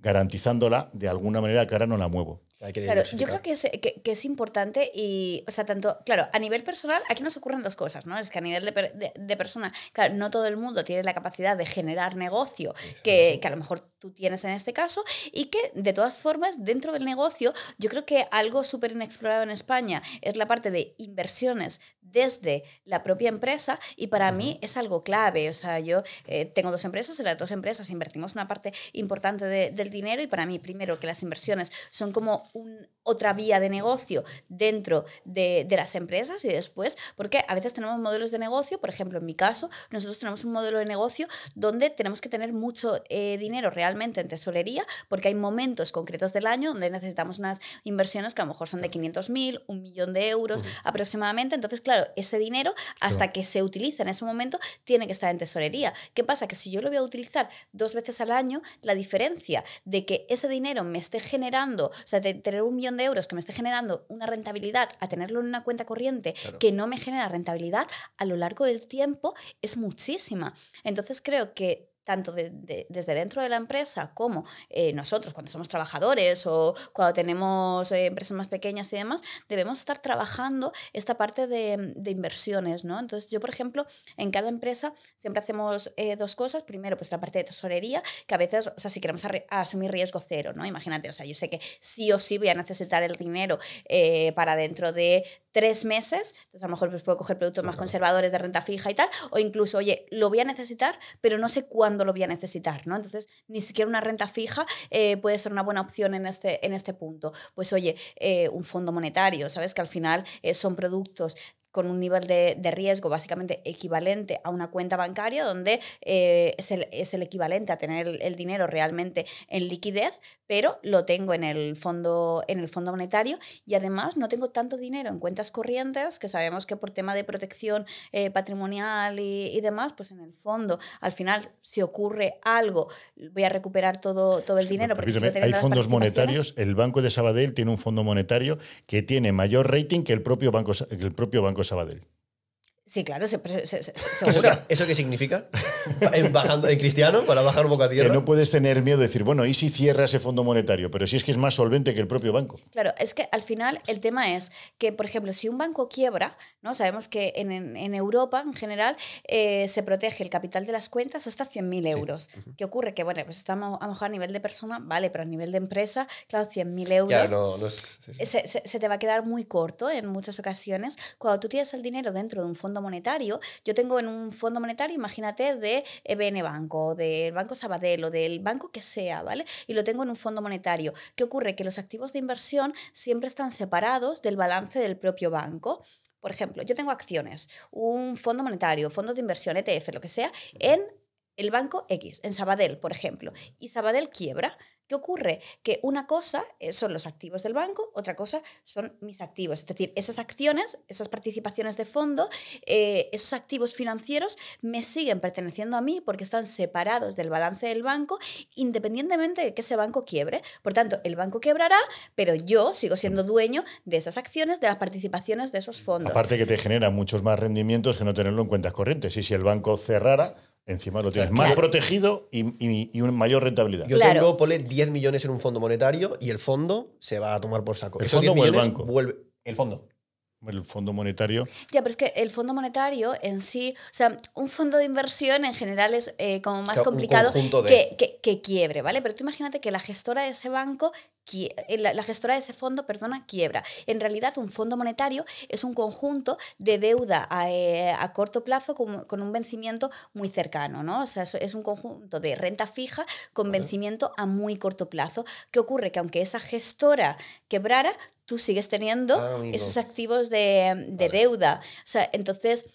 garantizándola de alguna manera que ahora no la muevo. Claro, yo creo que es importante y, o sea, tanto, claro, a nivel personal, aquí nos ocurren 2 cosas, ¿no? Es que a nivel de persona, claro, no todo el mundo tiene la capacidad de generar negocio que a lo mejor tú tienes en este caso y que, de todas formas, dentro del negocio, yo creo que algo súper inexplorado en España es la parte de inversiones desde la propia empresa y para mí es algo clave. O sea, yo tengo 2 empresas, en las 2 empresas invertimos una parte importante del dinero y para mí, primero, que las inversiones son como otra vía de negocio dentro de las empresas y después, porque a veces tenemos modelos de negocio, por ejemplo, en mi caso, nosotros tenemos un modelo de negocio donde tenemos que tener mucho dinero realmente en tesorería, porque hay momentos concretos del año donde necesitamos unas inversiones que a lo mejor son de 500.000, 1 millón de euros aproximadamente. Entonces, claro, ese dinero, hasta que se utiliza en ese momento, tiene que estar en tesorería. ¿Qué pasa? Que si yo lo voy a utilizar 2 veces al año, la diferencia de que ese dinero me esté generando, o sea, de tener 1 millón de euros que me esté generando una rentabilidad a tenerlo en una cuenta corriente que no me genera rentabilidad, a lo largo del tiempo es muchísima. Entonces creo que tanto desde dentro de la empresa como nosotros cuando somos trabajadores o cuando tenemos empresas más pequeñas y demás, debemos estar trabajando esta parte de inversiones, ¿no? Entonces yo, por ejemplo, en cada empresa siempre hacemos 2 cosas. Primero, pues la parte de tesorería, que a veces, o sea, si queremos asumir riesgo cero, ¿no? Imagínate, o sea, yo sé que sí o sí voy a necesitar el dinero para dentro de 3 meses, entonces a lo mejor pues puedo coger productos más conservadores de renta fija y tal, o incluso, oye, lo voy a necesitar, pero no sé cuándo lo voy a necesitar, ¿no? Entonces, ni siquiera una renta fija puede ser una buena opción en este punto. Pues, oye, un fondo monetario, ¿sabes? Que al final son productos con un nivel de riesgo básicamente equivalente a una cuenta bancaria donde es el equivalente a tener el dinero realmente en liquidez, pero lo tengo en el fondo monetario y además no tengo tanto dinero en cuentas corrientes, que sabemos que por tema de protección patrimonial y demás, pues en el fondo al final si ocurre algo voy a recuperar todo el dinero. Porque hay fondos monetarios, el Banco de Sabadell tiene un fondo monetario que tiene mayor rating que el propio Banco Sabadell. Sí, claro, seguro. ¿Eso qué significa? Bajando en cristiano, para bajar un poco a tierra. Que no puedes tener miedo de decir, bueno, ¿y si cierra ese fondo monetario? Pero si es que es más solvente que el propio banco. Claro, es que al final el tema es que, por ejemplo, si un banco quiebra, ¿no? Sabemos que en Europa, en general, se protege el capital de las cuentas hasta 100.000 euros. Sí. ¿Qué ocurre? Que, bueno, pues estamos a lo mejor a nivel de persona, vale, pero a nivel de empresa, claro, 100.000 euros ya, no es, sí. Se te va a quedar muy corto en muchas ocasiones. Cuando tú tienes el dinero dentro de un fondo monetario, yo tengo en un fondo monetario, imagínate, de EBN Banco, o del Banco Sabadell, o del banco que sea, ¿vale? Y lo tengo en un fondo monetario. ¿Qué ocurre? Que los activos de inversión siempre están separados del balance del propio banco. Por ejemplo, yo tengo acciones, un fondo monetario, fondos de inversión, ETF, lo que sea, en el banco X, en Sabadell, por ejemplo, y Sabadell quiebra. ¿Qué ocurre? Que una cosa son los activos del banco, otra cosa son mis activos. Es decir, esas acciones, esas participaciones de fondo, esos activos financieros me siguen perteneciendo a mí porque están separados del balance del banco, independientemente de que ese banco quiebre. Por tanto, el banco quebrará, pero yo sigo siendo dueño de esas acciones, de las participaciones de esos fondos. Aparte que te genera muchos más rendimientos que no tenerlo en cuentas corrientes. Y si el banco cerrara, encima lo tienes más protegido y una mayor rentabilidad. Yo tengo, ponle 10 millones en un fondo monetario y el fondo se va a tomar por saco. ¿El Esos fondo 10 o el millones banco? El fondo. El fondo monetario. Ya, pero es que el fondo monetario en sí, o sea, un fondo de inversión en general es como más complicado que quiebre, ¿vale? Pero tú imagínate que la gestora de ese banco, la gestora de ese fondo, perdona, quiebra. En realidad, un fondo monetario es un conjunto de deuda a corto plazo con un vencimiento muy cercano, ¿no? O sea, es un conjunto de renta fija con vencimiento a muy corto plazo. ¿Qué ocurre? Que aunque esa gestora quebrara, tú sigues teniendo esos activos de deuda. O sea, entonces,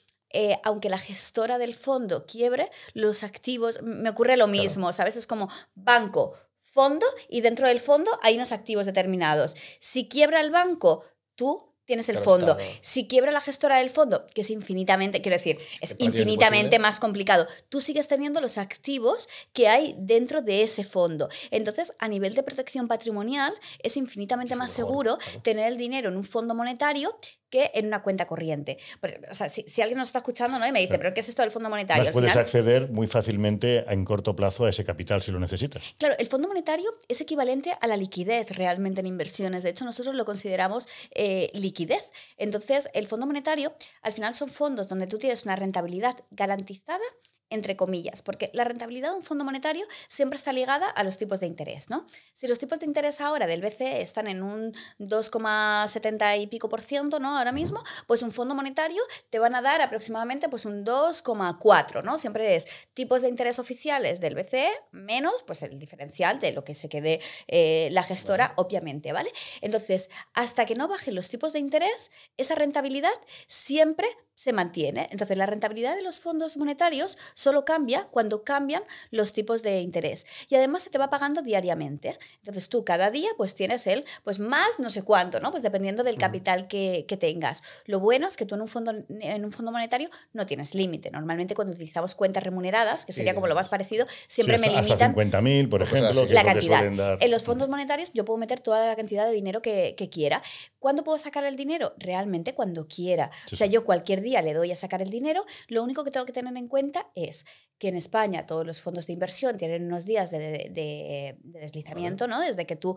aunque la gestora del fondo quiebre, los activos, me ocurre lo mismo, ¿sabes? Es como banco, fondo, y dentro del fondo hay unos activos determinados. Si quiebra el banco, tú tienes el fondo. Si quiebra la gestora del fondo, que es infinitamente, quiero decir, es infinitamente más complicado, tú sigues teniendo los activos que hay dentro de ese fondo. Entonces, a nivel de protección patrimonial, es infinitamente más seguro tener el dinero en un fondo monetario que en una cuenta corriente. Pues, o sea, si alguien nos está escuchando, ¿no? Y me dice, ¿pero qué es esto del fondo monetario? Más puedes acceder muy fácilmente en corto plazo a ese capital si lo necesitas. Claro, el fondo monetario es equivalente a la liquidez realmente en inversiones. De hecho, nosotros lo consideramos liquidez. Entonces, el fondo monetario, al final son fondos donde tú tienes una rentabilidad garantizada, entre comillas, porque la rentabilidad de un fondo monetario siempre está ligada a los tipos de interés, ¿no? Si los tipos de interés ahora del BCE están en un 2,70 y pico %, ¿no? Ahora mismo, pues un fondo monetario te van a dar aproximadamente pues un 2,4, ¿no? Siempre es tipos de interés oficiales del BCE menos pues el diferencial de lo que se quede la gestora, obviamente, ¿vale? Entonces, hasta que no bajen los tipos de interés, esa rentabilidad siempre se mantiene. Entonces, la rentabilidad de los fondos monetarios solo cambia cuando cambian los tipos de interés. Y además se te va pagando diariamente. Entonces, tú cada día pues tienes pues más no sé cuánto, ¿no? Pues dependiendo del capital que tengas. Lo bueno es que tú en un fondo monetario no tienes límite. Normalmente cuando utilizamos cuentas remuneradas, que sería como lo más parecido, siempre me limitan hasta 50.000, por ejemplo, la cantidad. En los fondos monetarios yo puedo meter toda la cantidad de dinero que quiera. ¿Cuándo puedo sacar el dinero? Realmente cuando quiera. O sea, yo cualquier día le doy a sacar el dinero. Lo único que tengo que tener en cuenta es que en España todos los fondos de inversión tienen unos días de deslizamiento, ¿no? Desde que tú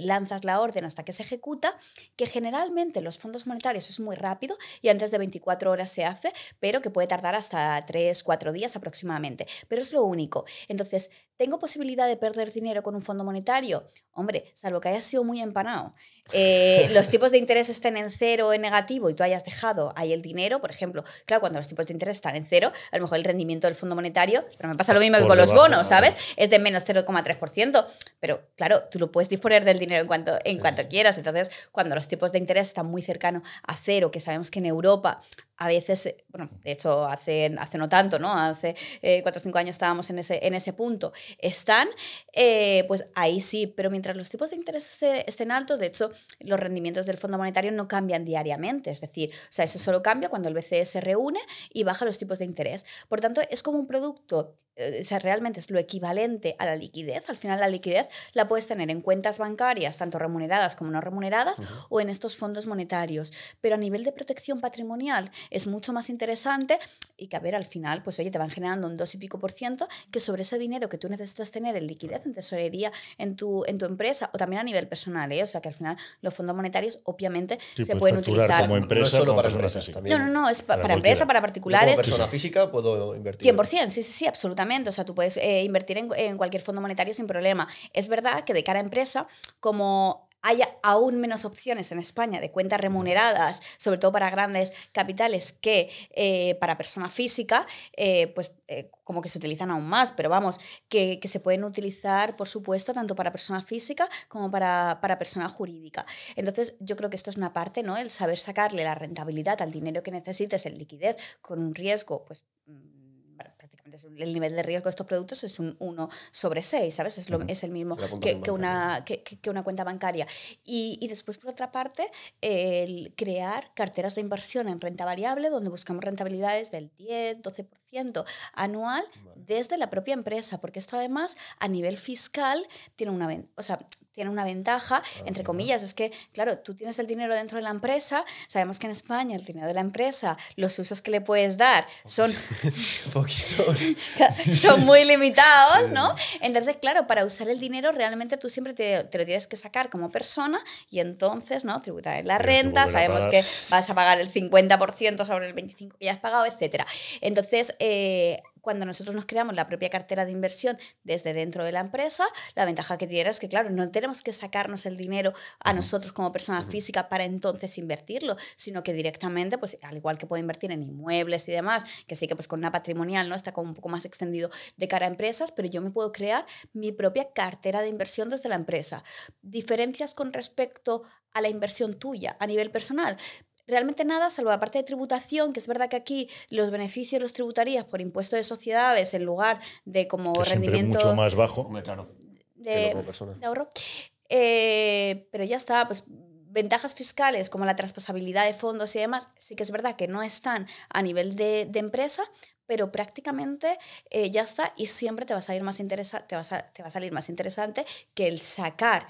lanzas la orden hasta que se ejecuta, que generalmente los fondos monetarios es muy rápido y antes de 24 horas se hace, pero que puede tardar hasta 3-4 días aproximadamente. Pero es lo único. Entonces, ¿tengo posibilidad de perder dinero con un fondo monetario? Hombre, salvo que hayas sido muy empanado, los tipos de interés estén en cero o en negativo y tú hayas dejado ahí el dinero, por ejemplo, claro, cuando los tipos de interés están en cero, a lo mejor el rendimiento del fondo monetario, pero me pasa lo mismo que con los bonos, ¿sabes? Es de menos 0,3%, pero claro, tú lo puedes disponer del dinero en cuanto quieras. Entonces, cuando los tipos de interés están muy cercanos a cero, que sabemos que en Europa a veces, bueno, de hecho hace no tanto, ¿no? Hace 4 o 5 años estábamos en ese punto, están, pues ahí sí, pero mientras los tipos de interés estén altos, de hecho, los rendimientos del Fondo Monetario no cambian diariamente, es decir, o sea, eso solo cambia cuando el BCE se reúne y baja los tipos de interés. Por tanto, es como un producto, o sea, realmente es lo equivalente a la liquidez. Al final, la liquidez la puedes tener en cuentas bancarias, tanto remuneradas como no remuneradas, o en estos fondos monetarios. Pero a nivel de protección patrimonial es mucho más interesante y que, a ver, al final, pues oye, te van generando un 2 y pico %, que sobre ese dinero que tú necesitas tener en liquidez, en tesorería, en tu empresa, o también a nivel personal, o sea, que al final los fondos monetarios obviamente se pueden utilizar como empresa, no es solo como para personas, empresas, sí. también. No, es para empresas, para particulares. Yo como persona física puedo invertir. 100%, sí, absolutamente. O sea, tú puedes invertir en cualquier fondo monetario sin problema. Es verdad que de cara a empresa, como haya aún menos opciones en España de cuentas remuneradas, sobre todo para grandes capitales, que para persona física, como que se utilizan aún más, pero vamos, que se pueden utilizar, por supuesto, tanto para persona física como para persona jurídica. Entonces, yo creo que esto es una parte, ¿no? El saber sacarle la rentabilidad al dinero que necesites en liquidez con un riesgo, pues el nivel de riesgo de estos productos es un 1/6, ¿sabes? Es el mismo que una cuenta bancaria. Y después, por otra parte, el crear carteras de inversión en renta variable, donde buscamos rentabilidades del 10-12% anual desde la propia empresa, porque esto además a nivel fiscal tiene una ventaja, entre comillas, es que, claro, tú tienes el dinero dentro de la empresa, sabemos que en España el dinero de la empresa, los usos que le puedes dar son... son muy limitados, ¿no? Entonces, claro, para usar el dinero realmente tú siempre te lo tienes que sacar como persona y entonces, ¿no? Tributar en la renta, sabemos que vas a pagar el 50% sobre el 25% que ya has pagado, etc. Entonces, cuando nosotros nos creamos la propia cartera de inversión desde dentro de la empresa, la ventaja que tiene es que, claro, no tenemos que sacarnos el dinero a nosotros como persona física para entonces invertirlo, sino que directamente, pues al igual que puedo invertir en inmuebles y demás, que sí que pues con una patrimonial, ¿no? Está como un poco más extendido de cara a empresas, pero yo me puedo crear mi propia cartera de inversión desde la empresa. Diferencias con respecto a la inversión tuya a nivel personal. Realmente nada, salvo la parte de tributación, que es verdad que aquí los beneficios los tributarías por impuesto de sociedades en lugar de como que rendimiento... mucho más bajo. Claro. De ahorro. Pero ya está, pues ventajas fiscales como la traspasabilidad de fondos y demás, sí que es verdad que no están a nivel de empresa, pero prácticamente ya está y siempre te va a salir más te va a salir más interesante que el sacar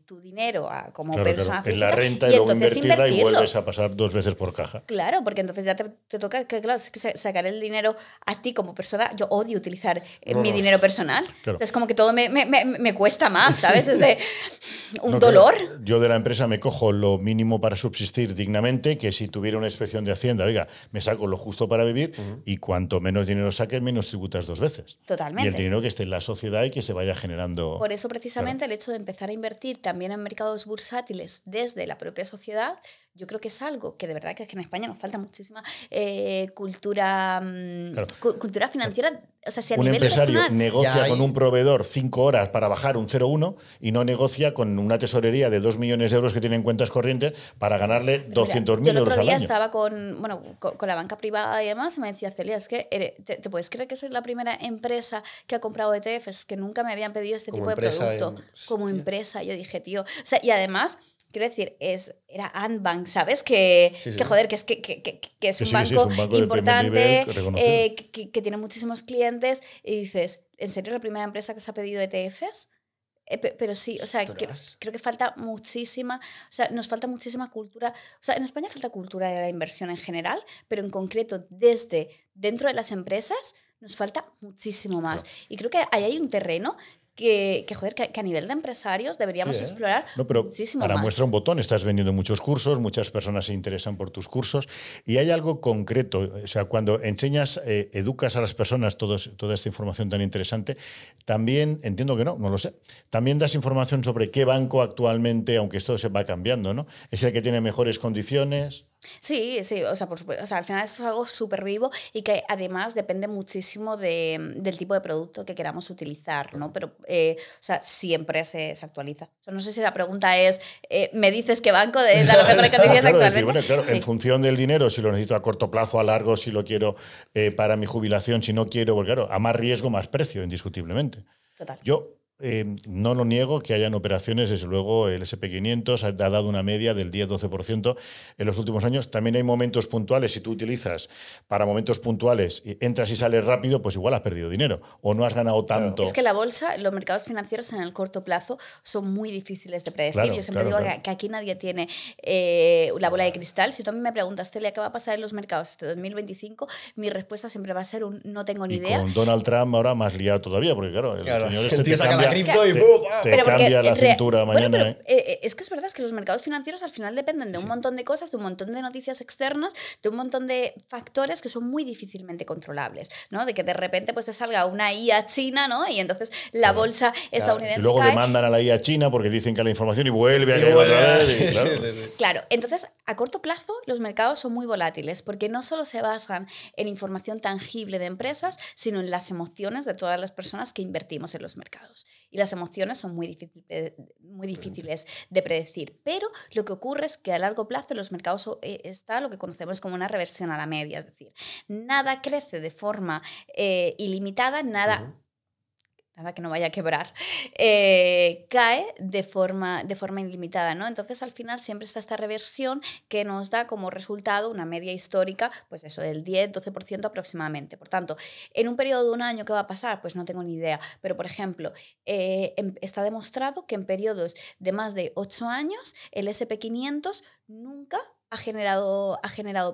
tu dinero como persona física en la renta y luego invertirla y vuelves a pasar 2 veces por caja. Claro, porque entonces ya te toca claro, es que sacar el dinero a ti como persona. Yo odio utilizar mi dinero personal. Claro. O sea, es como que todo me cuesta más, ¿sabes? Es de un dolor. Claro. Yo de la empresa me cojo lo mínimo para subsistir dignamente, que si tuviera una inspección de Hacienda, oiga, me saco lo justo para vivir y cuanto menos dinero saques, menos tributas 2 veces. Totalmente. Y el dinero que esté en la sociedad y que se vaya generando... Por eso precisamente el hecho de empezar a invertir también en mercados bursátiles desde la propia sociedad, yo creo que es algo que de verdad que es que en España nos falta muchísima cultura financiera. O sea, si a un nivel empresario personal, negocia con un proveedor 5 horas para bajar un 0,1 y no negocia con una tesorería de 2 millones de euros que tiene en cuentas corrientes para ganarle 200.000 euros al año. Yo el otro día estaba con la banca privada y demás y me decía, Celia, es que ¿te puedes creer que soy la primera empresa que ha comprado ETFs? Que nunca me habían pedido este tipo de producto como empresa. Yo dije, tío, o sea, y además... Quiero decir, era Andbank, ¿sabes? Que joder, que es un banco importante, que tiene muchísimos clientes y dices, ¿en serio la primera empresa que os ha pedido ETFs? Pero sí, o sea, creo que falta muchísima, o sea, nos falta muchísima cultura, o sea, en España falta cultura de la inversión en general, pero en concreto desde dentro de las empresas nos falta muchísimo más. Claro. Y creo que ahí hay un terreno que a nivel de empresarios deberíamos explorar muchísimo para más. Muestra un botón, estás vendiendo muchos cursos, muchas personas se interesan por tus cursos y hay algo concreto, o sea, cuando enseñas, educas a las personas toda esta información tan interesante, también, entiendo que no lo sé, también das información sobre qué banco actualmente, aunque esto se va cambiando, ¿no? Es el que tiene mejores condiciones. Sí, o sea, por supuesto, o sea, al final esto es algo súper vivo y que además depende muchísimo del tipo de producto que queramos utilizar, ¿no? Pero, o sea, siempre se actualiza. O sea, no sé si la pregunta es, ¿me dices qué banco da las mejores condiciones actualmente? Claro, sí. En función del dinero, si lo necesito a corto plazo, a largo, si lo quiero para mi jubilación, si no quiero, porque claro, a más riesgo, más precio, indiscutiblemente. Total. Yo no lo niego que hayan operaciones, desde luego el SP500 ha dado una media del 10-12% en los últimos años. También hay momentos puntuales, si tú utilizas para momentos puntuales, entras y sales rápido, pues igual has perdido dinero o no has ganado tanto. Es que la bolsa, los mercados financieros en el corto plazo son muy difíciles de predecir. Yo siempre digo que aquí nadie tiene la bola de cristal. Si tú a mí me preguntas, Celia, ¿qué va a pasar en los mercados este 2025? Mi respuesta siempre va a ser un no tengo ni idea. Y con Donald Trump ahora más liado todavía, porque claro, el señor este te cambia la cripto y ¡pum! Te Pero porque cambia la cintura bueno, mañana. es que es verdad, es que los mercados financieros al final dependen de un montón de cosas, de un montón de noticias externas, de un montón de factores que son muy difícilmente controlables, ¿no? De que de repente pues te salga una IA china, ¿no? Y entonces la bolsa estadounidense Y luego cae. demandan a la IA china porque dicen que la información y vuelve a caer otra vez. Y, claro. Claro, entonces a corto plazo los mercados son muy volátiles porque no solo se basan en información tangible de empresas, sino en las emociones de todas las personas que invertimos en los mercados. Y las emociones son muy difíciles de predecir. Pero lo que ocurre es que a largo plazo en los mercados está lo que conocemos como una reversión a la media. Es decir, nada crece de forma ilimitada, nada que no vaya a quebrar, cae de forma ilimitada, ¿no? Entonces, al final siempre está esta reversión que nos da como resultado una media histórica, pues eso, del 10-12% aproximadamente. Por tanto, en un periodo de un año, ¿qué va a pasar? Pues no tengo ni idea. Pero, por ejemplo, está demostrado que en periodos de más de 8 años, el S&P 500 nunca ha generado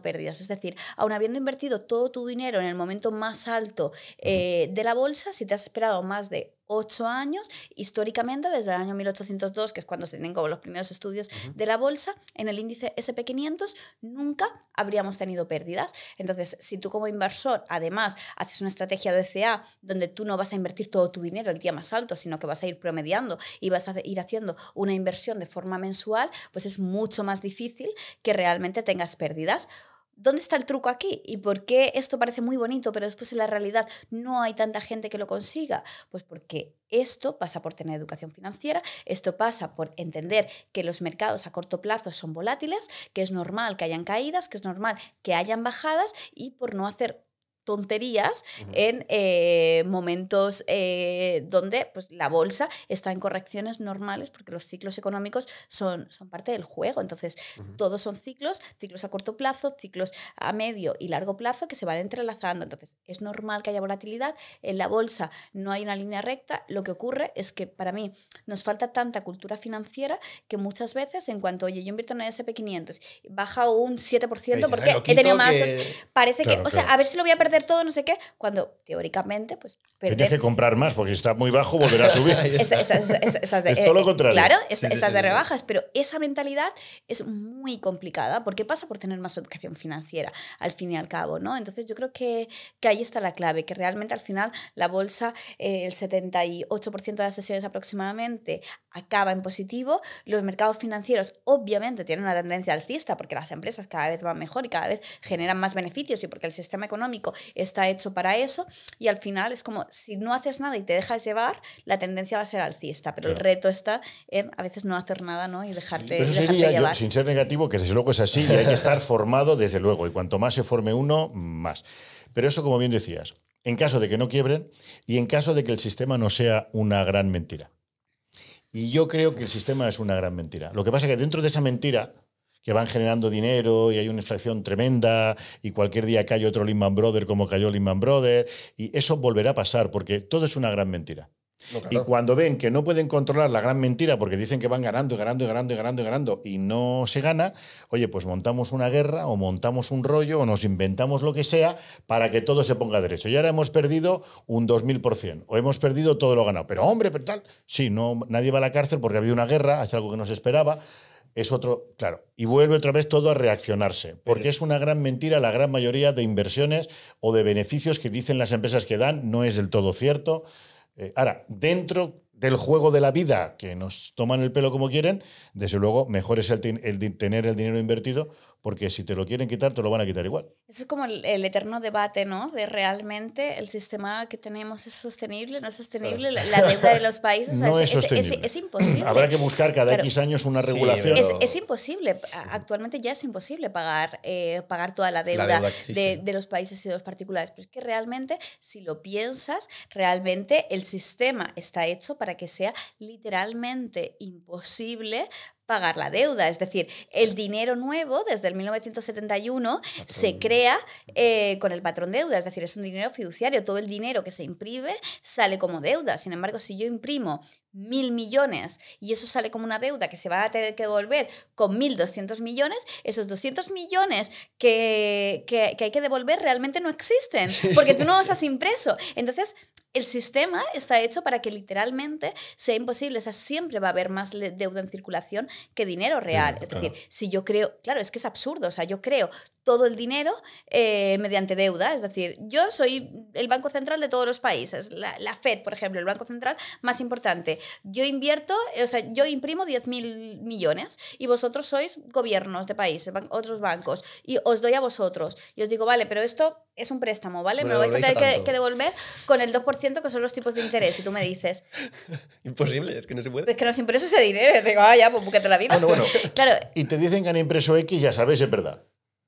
pérdidas. Es decir, aun habiendo invertido todo tu dinero en el momento más alto de la bolsa, si te has esperado más de 8 años, históricamente, desde el año 1802, que es cuando se tienen como los primeros estudios de la bolsa, en el índice S&P 500 nunca habríamos tenido pérdidas. Entonces, si tú como inversor, además, haces una estrategia de OCA donde tú no vas a invertir todo tu dinero el día más alto, sino que vas a ir promediando y vas a ir haciendo una inversión de forma mensual, pues es mucho más difícil que realmente tengas pérdidas. ¿Dónde está el truco aquí? ¿Y por qué esto parece muy bonito, pero después en la realidad no hay tanta gente que lo consiga? Pues porque esto pasa por tener educación financiera, esto pasa por entender que los mercados a corto plazo son volátiles, que es normal que hayan caídas, que es normal que hayan bajadas y por no hacer tonterías en momentos donde pues, la bolsa está en correcciones normales porque los ciclos económicos son parte del juego. Entonces, todos son ciclos a corto plazo, ciclos a medio y largo plazo que se van entrelazando. Entonces, es normal que haya volatilidad. En la bolsa no hay una línea recta. Lo que ocurre es que para mí nos falta tanta cultura financiera que muchas veces en cuanto, oye, yo invierto en el S&P 500, baja un 7% porque he tenido más... Parece que, o sea, a ver si lo voy a perder todo, no sé qué, cuando teóricamente, pues tienes que comprar más, porque si está muy bajo volverá a subir. Es todo lo contrario. Claro, estas de rebajas, pero esa mentalidad es muy complicada, porque pasa por tener más educación financiera, al fin y al cabo, ¿no? Entonces yo creo que ahí está la clave, que realmente al final la bolsa, el 78% de las sesiones aproximadamente acaba en positivo, los mercados financieros obviamente tienen una tendencia alcista, porque las empresas cada vez van mejor y cada vez generan más beneficios y porque el sistema económico está hecho para eso, y al final es como si no haces nada y te dejas llevar, la tendencia va a ser alcista, pero el reto está en a veces no hacer nada, ¿no? Y dejarte, eso sería, llevar. Yo, sin ser negativo, que desde luego es así y hay que estar formado desde luego, y cuanto más se forme uno, más. Pero eso, como bien decías, en caso de que no quiebren y en caso de que el sistema no sea una gran mentira. Y yo creo que el sistema es una gran mentira. Lo que pasa es que dentro de esa mentira, que van generando dinero y hay una inflación tremenda y cualquier día cae otro Lehman Brothers como cayó Lehman Brothers, y eso volverá a pasar porque todo es una gran mentira. No, claro. Y cuando ven que no pueden controlar la gran mentira porque dicen que van ganando y no se gana, oye, pues montamos una guerra o montamos un rollo o nos inventamos lo que sea para que todo se ponga derecho. Y ahora hemos perdido un 2000% o hemos perdido todo lo ganado. Pero hombre, pero tal, sí, no, nadie va a la cárcel porque ha habido una guerra, hace algo que no se esperaba. Es otro, claro, y vuelve otra vez todo a reaccionarse, porque es una gran mentira la gran mayoría de inversiones o de beneficios que dicen las empresas que dan, no es del todo cierto. Ahora, dentro del juego de la vida, que nos toman el pelo como quieren, desde luego mejor es el tener el dinero invertido, porque si te lo quieren quitar, te lo van a quitar igual. Eso es como el eterno debate, ¿no? De realmente el sistema que tenemos es sostenible, no es sostenible, claro. La deuda de los países no es sostenible. Es imposible. Habrá que buscar cada X años una regulación. Sí, es imposible. Actualmente ya es imposible pagar toda la deuda de los países y de los particulares. Pero es que realmente, si lo piensas, realmente el sistema está hecho para que sea literalmente imposible pagar la deuda. Es decir, el dinero nuevo desde el 1971 se crea con el patrón deuda, es decir, es un dinero fiduciario. Todo el dinero que se imprime sale como deuda. Sin embargo, si yo imprimo 1.000 millones y eso sale como una deuda que se va a tener que devolver con 1.200 millones, esos 200 millones que hay que devolver realmente no existen, porque tú no los has impreso. Entonces, el sistema está hecho para que literalmente sea imposible. O sea, siempre va a haber más deuda en circulación que dinero real. Sí, es decir, si yo creo, claro, es que es absurdo. O sea, yo creo todo el dinero mediante deuda. Es decir, yo soy el Banco Central de todos los países. La Fed, por ejemplo, el Banco Central más importante. Yo invierto, o sea, yo imprimo 10.000 millones y vosotros sois gobiernos de países, otros bancos, y os doy a vosotros. Y os digo, vale, pero esto es un préstamo, ¿vale? Me lo vais a tener que devolver con el 2%, que son los tipos de interés. Y tú me dices... Imposible, es que no se puede. Es que nos impreso ese dinero. Y digo, ya, pues búscate la vida. Bueno. Claro. Y te dicen que han impreso X, ya sabes, es verdad.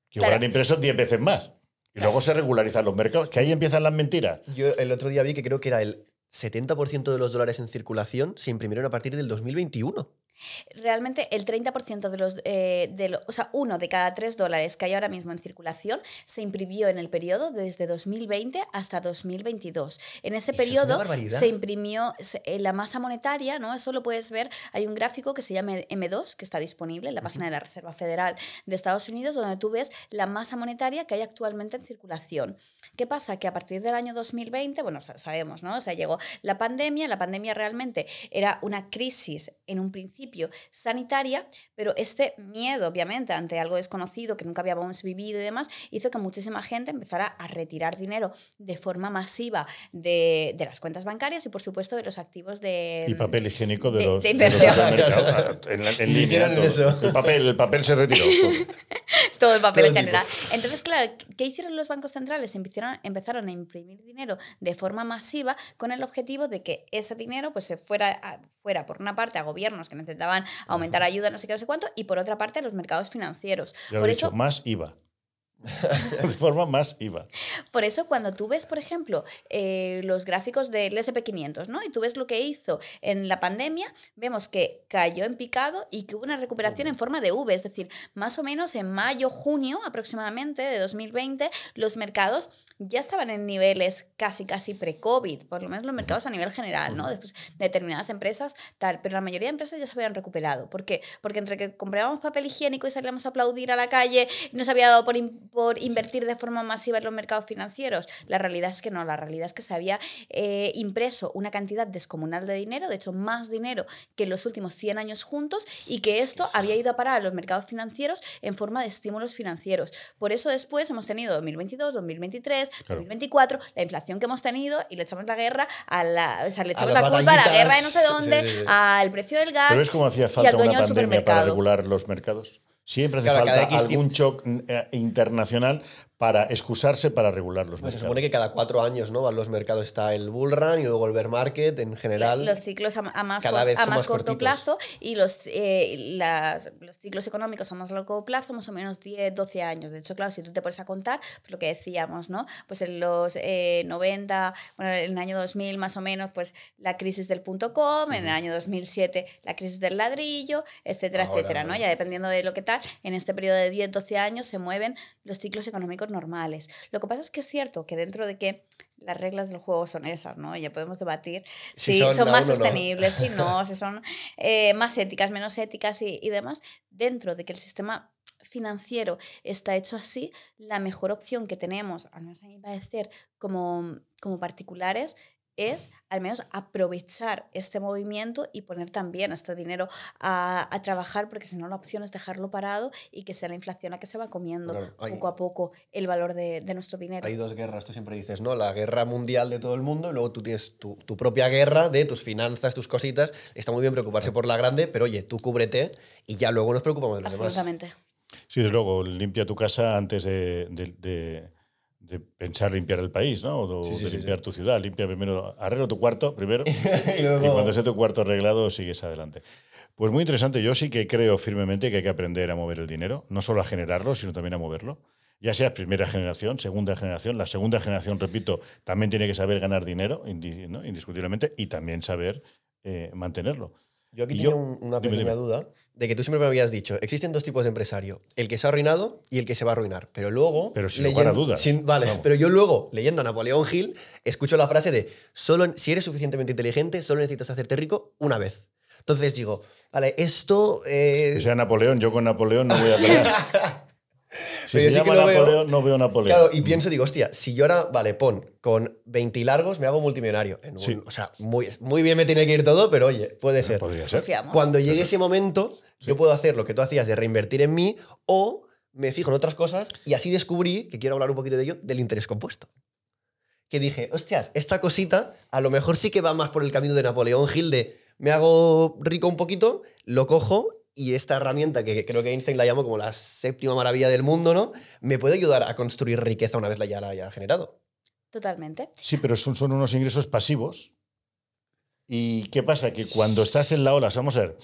Que igual han impreso 10 veces más. Y luego se regularizan los mercados. Que ahí empiezan las mentiras. Yo el otro día vi que creo que era el 70% de los dólares en circulación se imprimieron a partir del 2021. Realmente el 30% o sea, 1 de cada 3 dólares que hay ahora mismo en circulación se imprimió en el periodo desde 2020 hasta 2022. En ese periodo se imprimió la masa monetaria, ¿no? Eso lo puedes ver. Hay un gráfico que se llama M2, que está disponible en la página de la Reserva Federal de Estados Unidos, donde tú ves la masa monetaria que hay actualmente en circulación. ¿Qué pasa? Que a partir del año 2020, bueno, sabemos, ¿no? O sea, llegó la pandemia realmente era una crisis en un principio sanitaria, pero este miedo, obviamente, ante algo desconocido que nunca habíamos vivido y demás, hizo que muchísima gente empezara a retirar dinero de forma masiva de las cuentas bancarias y, por supuesto, de los activos de... Y papel higiénico de inversión. En línea, el papel se retiró. Todo el papel en general. Entonces, claro, ¿qué hicieron los bancos centrales? Empezaron a imprimir dinero de forma masiva con el objetivo de que ese dinero pues, se fuera por una parte a gobiernos que necesitaban aumentar ayuda, no sé qué, no sé cuánto, y por otra parte a los mercados financieros. Ya lo he dicho, más IVA. De forma más IVA. Por eso, cuando tú ves, por ejemplo, los gráficos del SP500, ¿no? Y tú ves lo que hizo en la pandemia, vemos que cayó en picado y que hubo una recuperación en forma de V. Es decir, más o menos en mayo, junio aproximadamente de 2020, los mercados ya estaban en niveles casi pre-COVID, por lo menos los mercados a nivel general, ¿no? Después, determinadas empresas, tal. Pero la mayoría de empresas ya se habían recuperado. ¿Por qué? Porque entre que comprábamos papel higiénico y salíamos a aplaudir a la calle, no se había dado por invertir de forma masiva en los mercados financieros. La realidad es que no, la realidad es que se había impreso una cantidad descomunal de dinero, de hecho más dinero que en los últimos 100 años juntos, y que esto había ido a parar a los mercados financieros en forma de estímulos financieros. Por eso después hemos tenido 2022, 2023, 2024, la inflación que hemos tenido, y le echamos la guerra le echamos la culpa a la guerra de no sé dónde, al precio del gas. Pero es como hacía falta una pandemia para regular los mercados. Siempre hace falta algún shock internacional para excusarse para regular los mercados. Se supone que cada 4 años, ¿no? Van los mercados, está el bull run y luego el bear market en general. Los ciclos a más corto plazo y los ciclos económicos a más largo plazo, más o menos 10-12 años. De hecho, claro, si tú te pones a contar, pues lo que decíamos, ¿no? Pues en los 90, bueno, en el año 2000 más o menos, pues la crisis del .com, en el año 2007 la crisis del ladrillo, etcétera, etcétera, ¿no? Ya dependiendo de lo que tal, en este periodo de 10-12 años se mueven los ciclos económicos normales. Lo que pasa es que es cierto que dentro de que las reglas del juego son esas, ¿no? Ya podemos debatir si son más sostenibles, si no, si son más éticas, menos éticas y demás. Dentro de que el sistema financiero está hecho así, la mejor opción que tenemos, al menos a mi parecer, como particulares, es al menos aprovechar este movimiento y poner también este dinero a trabajar, porque si no la opción es dejarlo parado y que sea la inflación la que se va comiendo poco a poco el valor de nuestro dinero. Hay 2 guerras, tú siempre dices, ¿no? La guerra mundial de todo el mundo y luego tú tienes tu propia guerra de tus finanzas, tus cositas. Está muy bien preocuparse por la grande, pero oye, tú cúbrete y ya luego nos preocupamos de los demás. Absolutamente. Sí, desde luego, limpia tu casa antes de pensar limpiar el país, ¿no? O de limpiar tu ciudad. Limpia primero, arregla tu cuarto primero y cuando esté tu cuarto arreglado sigues adelante. Pues muy interesante. Yo sí que creo firmemente que hay que aprender a mover el dinero, no solo a generarlo, sino también a moverlo. Ya sea primera generación, segunda generación. La segunda generación, repito, también tiene que saber ganar dinero, ¿no? Indiscutiblemente, y también saber mantenerlo. Yo aquí tenía una pequeña duda de que tú siempre me habías dicho, existen 2 tipos de empresario, el que se ha arruinado y el que se va a arruinar. Pero luego... Pero sin lugar a dudas. Pero yo luego, leyendo a Napoleón Hill, escucho la frase de, si eres suficientemente inteligente, solo necesitas hacerte rico una vez. Entonces digo, vale, esto... Que sea Napoleón, yo con Napoleón no voy a pelear. Si Pero se yo sí llama que lo veo. Napoleón, no veo Napoleón. Claro, y pienso, digo, hostia, si yo ahora, vale, pon, con 20 largos me hago multimillonario. Sí. O sea, muy bien me tiene que ir todo, pero oye, puede ser. Podría ser. Confiamos. Cuando llegue ese momento, yo puedo hacer lo que tú hacías de reinvertir en mí o me fijo en otras cosas y así descubrí, que quiero hablar un poquito de ello, del interés compuesto. Que dije, hostias, esta cosita a lo mejor sí que va más por el camino de Napoleón Hill de me hago rico un poquito, lo cojo y esta herramienta que creo que Einstein la llamó como la séptima maravilla del mundo, ¿no? Me puede ayudar a construir riqueza una vez ya la haya generado. Totalmente. Sí, pero son unos ingresos pasivos. ¿Y qué pasa? Que cuando estás en la ola, vamos a ver,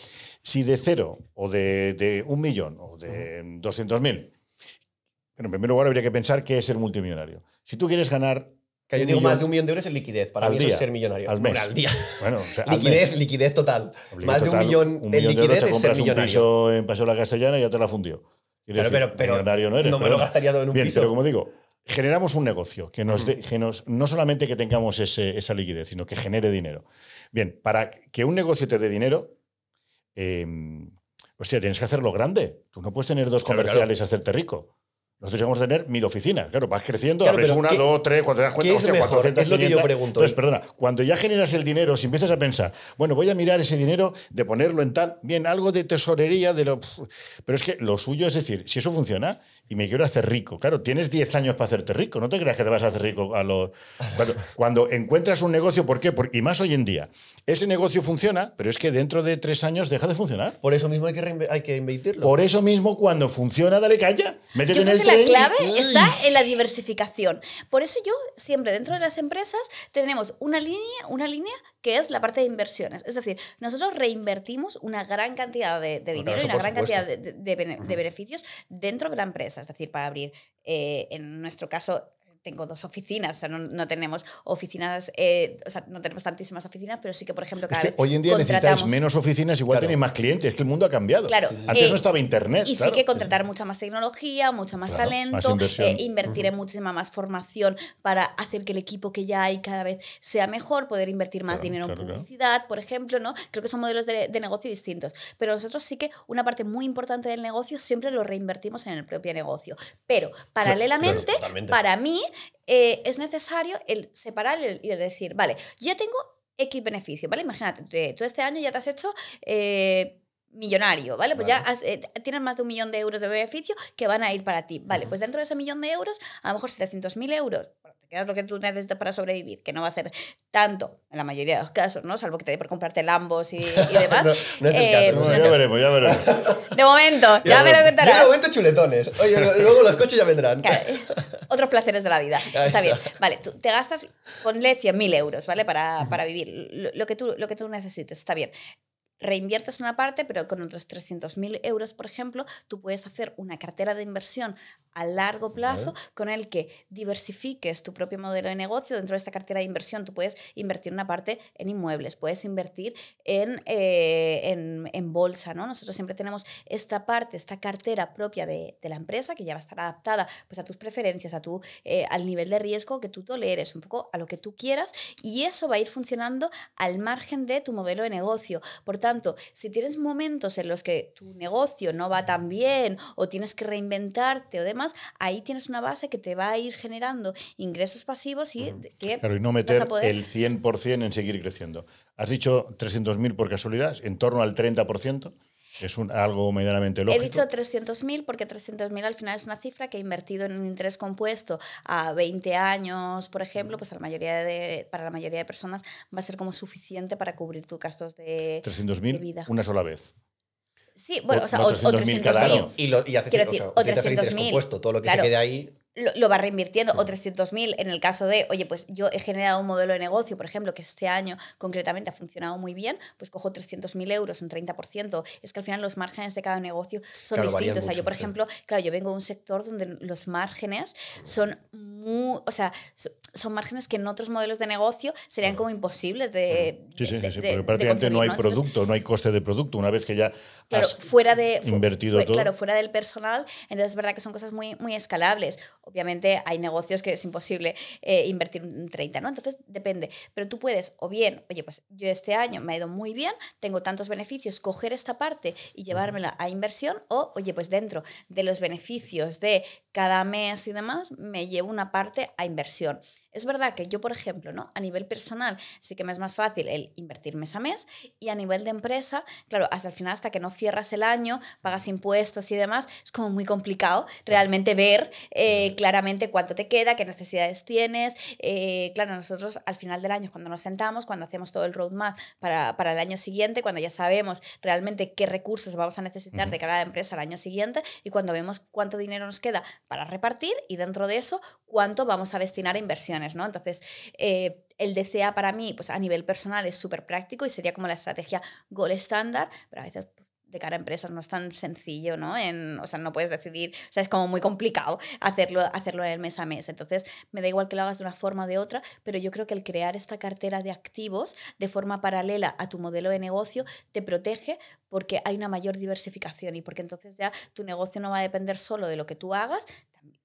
si de 0 o de 1 millón o de 200.000, bueno, en primer lugar habría que pensar qué es ser multimillonario. Si tú quieres ganar... Que yo digo más de 1 millón de euros en liquidez. Para al mí eso día, es ser millonario. al mes. Bueno, al día. Bueno, o sea, al liquidez, mes. liquidez total. Obliga Más de total, 1 millón en de euros liquidez te es ser compras un millonario. piso en Paseo La Castellana y ya te la fundió. Quiero Pero, decir, pero millonario no eres. no me pero lo bueno. gastaría todo en un Bien, piso. pero como digo, generamos un negocio que nos no solamente que tengamos esa liquidez, sino que genere dinero. Bien, para que un negocio te dé dinero, hostia, tienes que hacerlo grande. Tú no puedes tener 2 Claro, comerciales y hacerte rico. Nosotros vamos a tener 1000 oficinas. Claro, vas creciendo, Claro, abres pero 1, ¿qué- 2, 3, cuando te das cuenta, qué es hostia, mejor? 400, Es lo que yo 500. pregunto. Entonces, perdona, cuando ya generas el dinero, si empiezas a pensar, bueno, voy a mirar ese dinero de ponerlo en tal, bien, algo de tesorería, pero es que lo suyo es decir, si eso funciona y me quiero hacer rico, claro, tienes 10 años para hacerte rico, no te creas que te vas a hacer rico a los... Cuando encuentras un negocio, ¿por qué? Y más hoy en día, ese negocio funciona, pero es que dentro de 3 años deja de funcionar. Por eso mismo hay que invertirlo. Por eso mismo, cuando funciona, dale calla. Métete Yo en creo el que la tren y- clave está en la diversificación. Por eso yo siempre dentro de las empresas tenemos una línea que es la parte de inversiones. Es decir, nosotros reinvertimos una gran cantidad de dinero eso y una por gran supuesto. cantidad de beneficios dentro de la empresa. Es decir, para abrir, en nuestro caso, tengo 2 oficinas, o sea, no tenemos oficinas, o sea, no tenemos tantísimas oficinas, pero sí que, por ejemplo, Es cada que vez hoy en día necesitáis contratamos- menos oficinas, igual Claro. tenéis más clientes, es que el mundo ha cambiado. Claro, Antes no estaba internet. Y claro. sí que contratar mucha más tecnología, mucho más Claro, talento, más inversión. invertir en muchísima más formación para hacer que el equipo que ya hay cada vez sea mejor, poder invertir más Claro, dinero claro, en claro. publicidad, por ejemplo, ¿no? Creo que son modelos de negocio distintos. Pero nosotros sí que una parte muy importante del negocio siempre lo reinvertimos en el propio negocio. Pero paralelamente, totalmente. para mí, es necesario el separar y el decir, vale, yo ya tengo X beneficio, ¿vale? Imagínate, tú este año ya te has hecho millonario, ¿vale? Pues Vale. ya tienes más de 1 millón de euros de beneficio que van a ir para ti. Vale, pues dentro de ese 1 millón de euros, a lo mejor 700.000 euros, bueno, te quedas lo que tú necesitas para sobrevivir, que no va a ser tanto en la mayoría de los casos, ¿no? Salvo que te dé por comprarte Lambos y demás. No es el caso, Bueno, no ya es el caso. veremos, ya veremos. De momento, ya me lo De contarás. momento chuletones. Oye, luego los coches ya vendrán. Claro, otros placeres de la vida. Ahí Está bien. está. Vale, tú te gastas, ponle 100.000 euros, ¿vale? Para vivir. Lo que tú necesites, está bien. Reinviertes una parte, pero con otros 300.000 euros, por ejemplo, tú puedes hacer una cartera de inversión a largo plazo con el que diversifiques tu propio modelo de negocio. Dentro de esta cartera de inversión tú puedes invertir una parte en inmuebles, puedes invertir en bolsa, ¿no? Nosotros siempre tenemos esta parte, esta cartera propia de la empresa que ya va a estar adaptada pues, a tus preferencias, al nivel de riesgo que tú toleres, un poco a lo que tú quieras, y eso va a ir funcionando al margen de tu modelo de negocio. Por tanto, si tienes momentos en los que tu negocio no va tan bien o tienes que reinventarte o demás, ahí tienes una base que te va a ir generando ingresos pasivos y que Claro, y no vas meter a poder... el 100% en seguir creciendo. Has dicho 300.000 por casualidad, en torno al 30%. Es algo medianamente lógico. He dicho 300.000 porque 300.000 al final es una cifra que he invertido en un interés compuesto a 20 años, por ejemplo, pues para la mayoría de personas va a ser como suficiente para cubrir tus gastos de 300.000 vida. una sola vez. Sí, bueno, O- o sea, no, o 300.000 cada 300.000. año. Y haces, Quiero decir, o necesitas el interés 300.000, compuesto, todo lo que claro. se quede ahí. Lo va reinvirtiendo, o 300.000 en el caso de, oye, pues yo he generado un modelo de negocio, por ejemplo, que este año concretamente ha funcionado muy bien, pues cojo 300.000 euros, un 30%. Es que al final los márgenes de cada negocio son Claro, varían distintos. O sea, yo, mucho, por sí. ejemplo, claro, yo vengo de un sector donde los márgenes son muy, o sea, son márgenes que en otros modelos de negocio serían como imposibles de Sí, sí, de- sí, de- porque de prácticamente no hay concebir, ¿no? Entonces, producto, no hay coste de producto. Una vez que ya claro, has fuera de invertido todo. Claro, fuera del personal, entonces es verdad que son cosas muy, muy escalables. obviamente hay negocios que es imposible invertir un 30, ¿no? Entonces depende, pero tú puedes, o bien, oye, pues yo este año me ha ido muy bien, tengo tantos beneficios, coger esta parte y llevármela a inversión, o oye, pues dentro de los beneficios de cada mes y demás, me llevo una parte a inversión. Es verdad que yo, por ejemplo, ¿no? A nivel personal sí que me es más fácil el invertir mes a mes, y a nivel de empresa, claro, hasta el final, hasta que no cierras el año, pagas impuestos y demás, es como muy complicado realmente ver claramente cuánto te queda, qué necesidades tienes. Claro, nosotros al final del año, cuando nos sentamos, cuando hacemos todo el roadmap para el año siguiente, cuando ya sabemos realmente qué recursos vamos a necesitar de cada empresa al año siguiente, y cuando vemos cuánto dinero nos queda para repartir, y dentro de eso cuánto vamos a destinar a inversiones, ¿no? Entonces, el DCA para mí, pues a nivel personal es súper práctico y sería como la estrategia gold estándar, pero a veces de cara a empresas no es tan sencillo, ¿no? O sea, no puedes decidir, o sea, es como muy complicado hacerlo en el mes a mes. Entonces, me da igual que lo hagas de una forma o de otra, pero yo creo que el crear esta cartera de activos de forma paralela a tu modelo de negocio te protege, porque hay una mayor diversificación, y porque entonces ya tu negocio no va a depender solo de lo que tú hagas,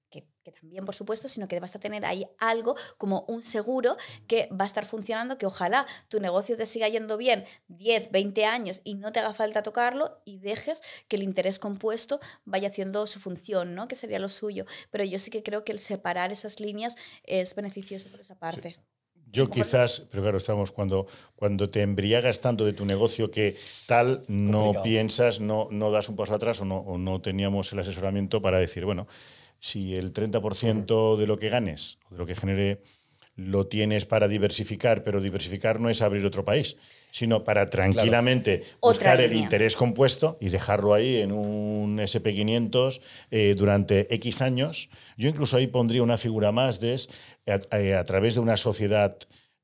que también, por supuesto, sino que vas a tener ahí algo como un seguro que va a estar funcionando, que ojalá tu negocio te siga yendo bien 10, 20 años y no te haga falta tocarlo, y dejes que el interés compuesto vaya haciendo su función, ¿no? Que sería lo suyo. Pero yo sí que creo que el separar esas líneas es beneficioso por esa parte. Sí. Yo quizás, pero claro, estamos cuando te embriagas tanto de tu negocio que tal no Complicado. piensas, no das un paso atrás, o no teníamos el asesoramiento para decir, bueno, si el 30% de lo que ganes o de lo que genere lo tienes para diversificar, pero diversificar no es abrir otro país, sino para tranquilamente buscar el interés compuesto y dejarlo ahí en un SP500 durante X años. Yo incluso ahí pondría una figura más a través de una sociedad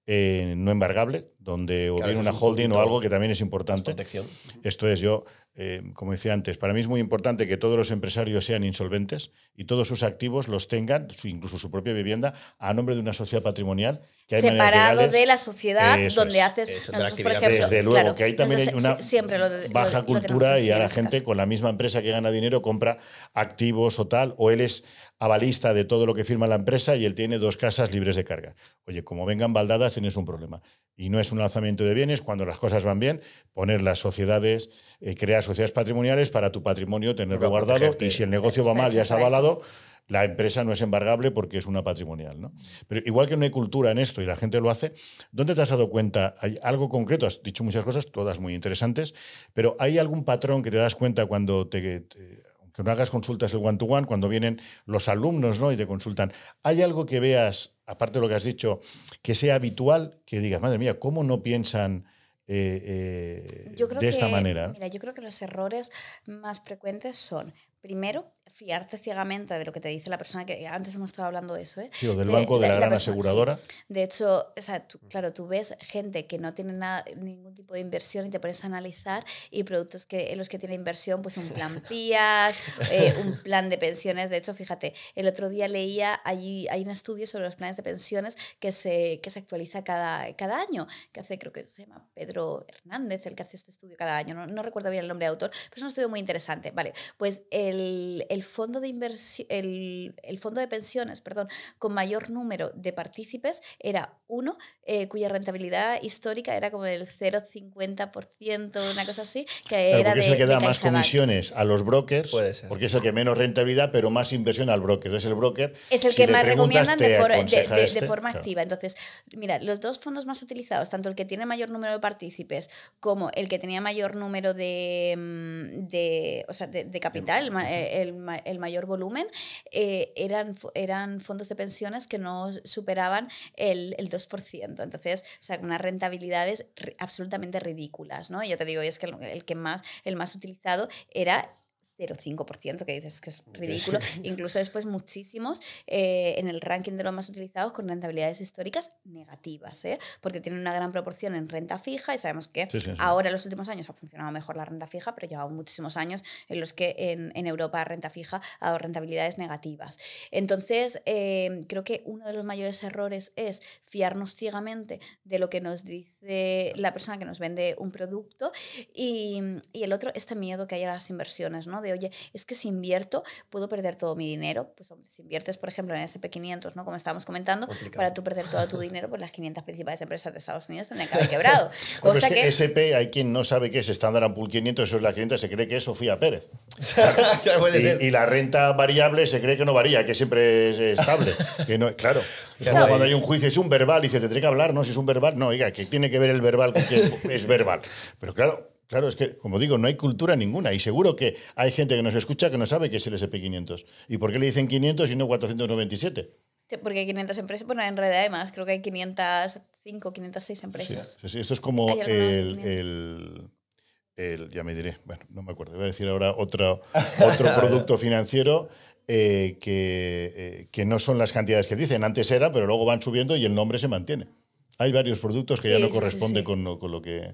no embargable, donde o bien una holding o algo que también es importante. Protección. Esto es, yo, como decía antes, para mí es muy importante que todos los empresarios sean insolventes y todos sus activos los tengan, incluso su propia vivienda, a nombre de una sociedad patrimonial. Que hay separado de la sociedad donde haces de la actividad. por ejemplo, desde luego, claro, que ahí también hay una baja cultura, y a la gente con la misma empresa que gana dinero compra activos o tal, o él es avalista de todo lo que firma la empresa y él tiene 2 casas libres de carga. Oye, como vengan baldadas tienes un problema. Y no es un lanzamiento de bienes. Cuando las cosas van bien, poner las sociedades, crear sociedades patrimoniales para tu patrimonio, tenerlo guardado, y si el negocio va mal y has avalado, la empresa no es embargable porque es una patrimonial, ¿no? Pero igual que no hay cultura en esto y la gente lo hace, ¿dónde te has dado cuenta? ¿Hay algo concreto? Has dicho muchas cosas, todas muy interesantes, pero ¿hay algún patrón que te das cuenta cuando que no hagas consultas el one-to-one, cuando vienen los alumnos, ¿no? Y te consultan? ¿Hay algo que veas, aparte de lo que has dicho, que sea habitual, que digas, madre mía, ¿cómo no piensan de esta manera? Mira, yo creo que los errores más frecuentes son, primero, fiarte ciegamente de lo que te dice la persona, que antes hemos estado hablando de eso, ¿eh? Sí, o del banco, de la gran persona, aseguradora. Sí. De hecho, o sea, claro, tú ves gente que no tiene ningún tipo de inversión y te pones a analizar, y productos en los que tiene inversión, pues un plan PIAS, un plan de pensiones. De hecho, fíjate, el otro día leía, hay un estudio sobre los planes de pensiones que se actualiza cada año, que hace, creo que se llama Pedro Hernández, el que hace este estudio cada año. No recuerdo bien el nombre de autor, pero es un estudio muy interesante. Vale, pues el fondo de inversión, el fondo de pensiones, perdón, con mayor número de partícipes era uno, cuya rentabilidad histórica era como del 0,50%, una cosa así, que claro, era porque es el que da más CaixaBank. Comisiones a los brokers, porque es el que menos rentabilidad, pero más inversión al broker. Entonces el broker es el que más recomiendan de forma claro. activa. Entonces, mira, los 2 fondos más utilizados, tanto el que tiene mayor número de partícipes como el que tenía mayor número de capital, el mayor volumen, eran fondos de pensiones que no superaban el 2%. Entonces, o sea, unas rentabilidades absolutamente ridículas, ¿no? Y ya te digo, es que el más utilizado era 0,5%, que dices que es ridículo. Incluso después muchísimos en el ranking de los más utilizados con rentabilidades históricas negativas, porque tienen una gran proporción en renta fija, y sabemos que ahora en los últimos años ha funcionado mejor la renta fija, pero lleva muchísimos años en los que en Europa renta fija ha dado rentabilidades negativas. Entonces, creo que uno de los mayores errores es fiarnos ciegamente de lo que nos dice la persona que nos vende un producto, y el otro, este miedo que hay a las inversiones, ¿no? De, oye, es que si invierto puedo perder todo mi dinero. Pues hombre, si inviertes, por ejemplo, en SP500, ¿no? Como estábamos comentando, Complicado. para tú perder todo tu dinero, pues las 500 principales empresas de Estados Unidos tendrían que haber quebrado. Bueno, Cosa es que SP, hay quien no sabe qué es Standard & Poor's 500, eso es la 500, se cree que es Sofía Pérez. Puede ser. Y la renta variable se cree que no varía, que siempre es estable. Que no, claro. Es como cuando hay un juicio, es un verbal, y dice, tendré que hablar, ¿no? Si es un verbal, no, oiga, ¿qué tiene que ver el verbal con que es verbal? Pero claro, es que, como digo, no hay cultura ninguna. Y seguro que hay gente que nos escucha que no sabe qué es el SP500. ¿Y por qué le dicen 500 y no 497? porque hay 500 empresas, bueno, en realidad además creo que hay 505, 506 empresas. Sí, esto es como Hay ya me diré, bueno, no me acuerdo, voy a decir ahora otro producto financiero que no son las cantidades que dicen. Antes era, pero luego van subiendo y el nombre se mantiene. Hay varios productos que ya no corresponden con lo que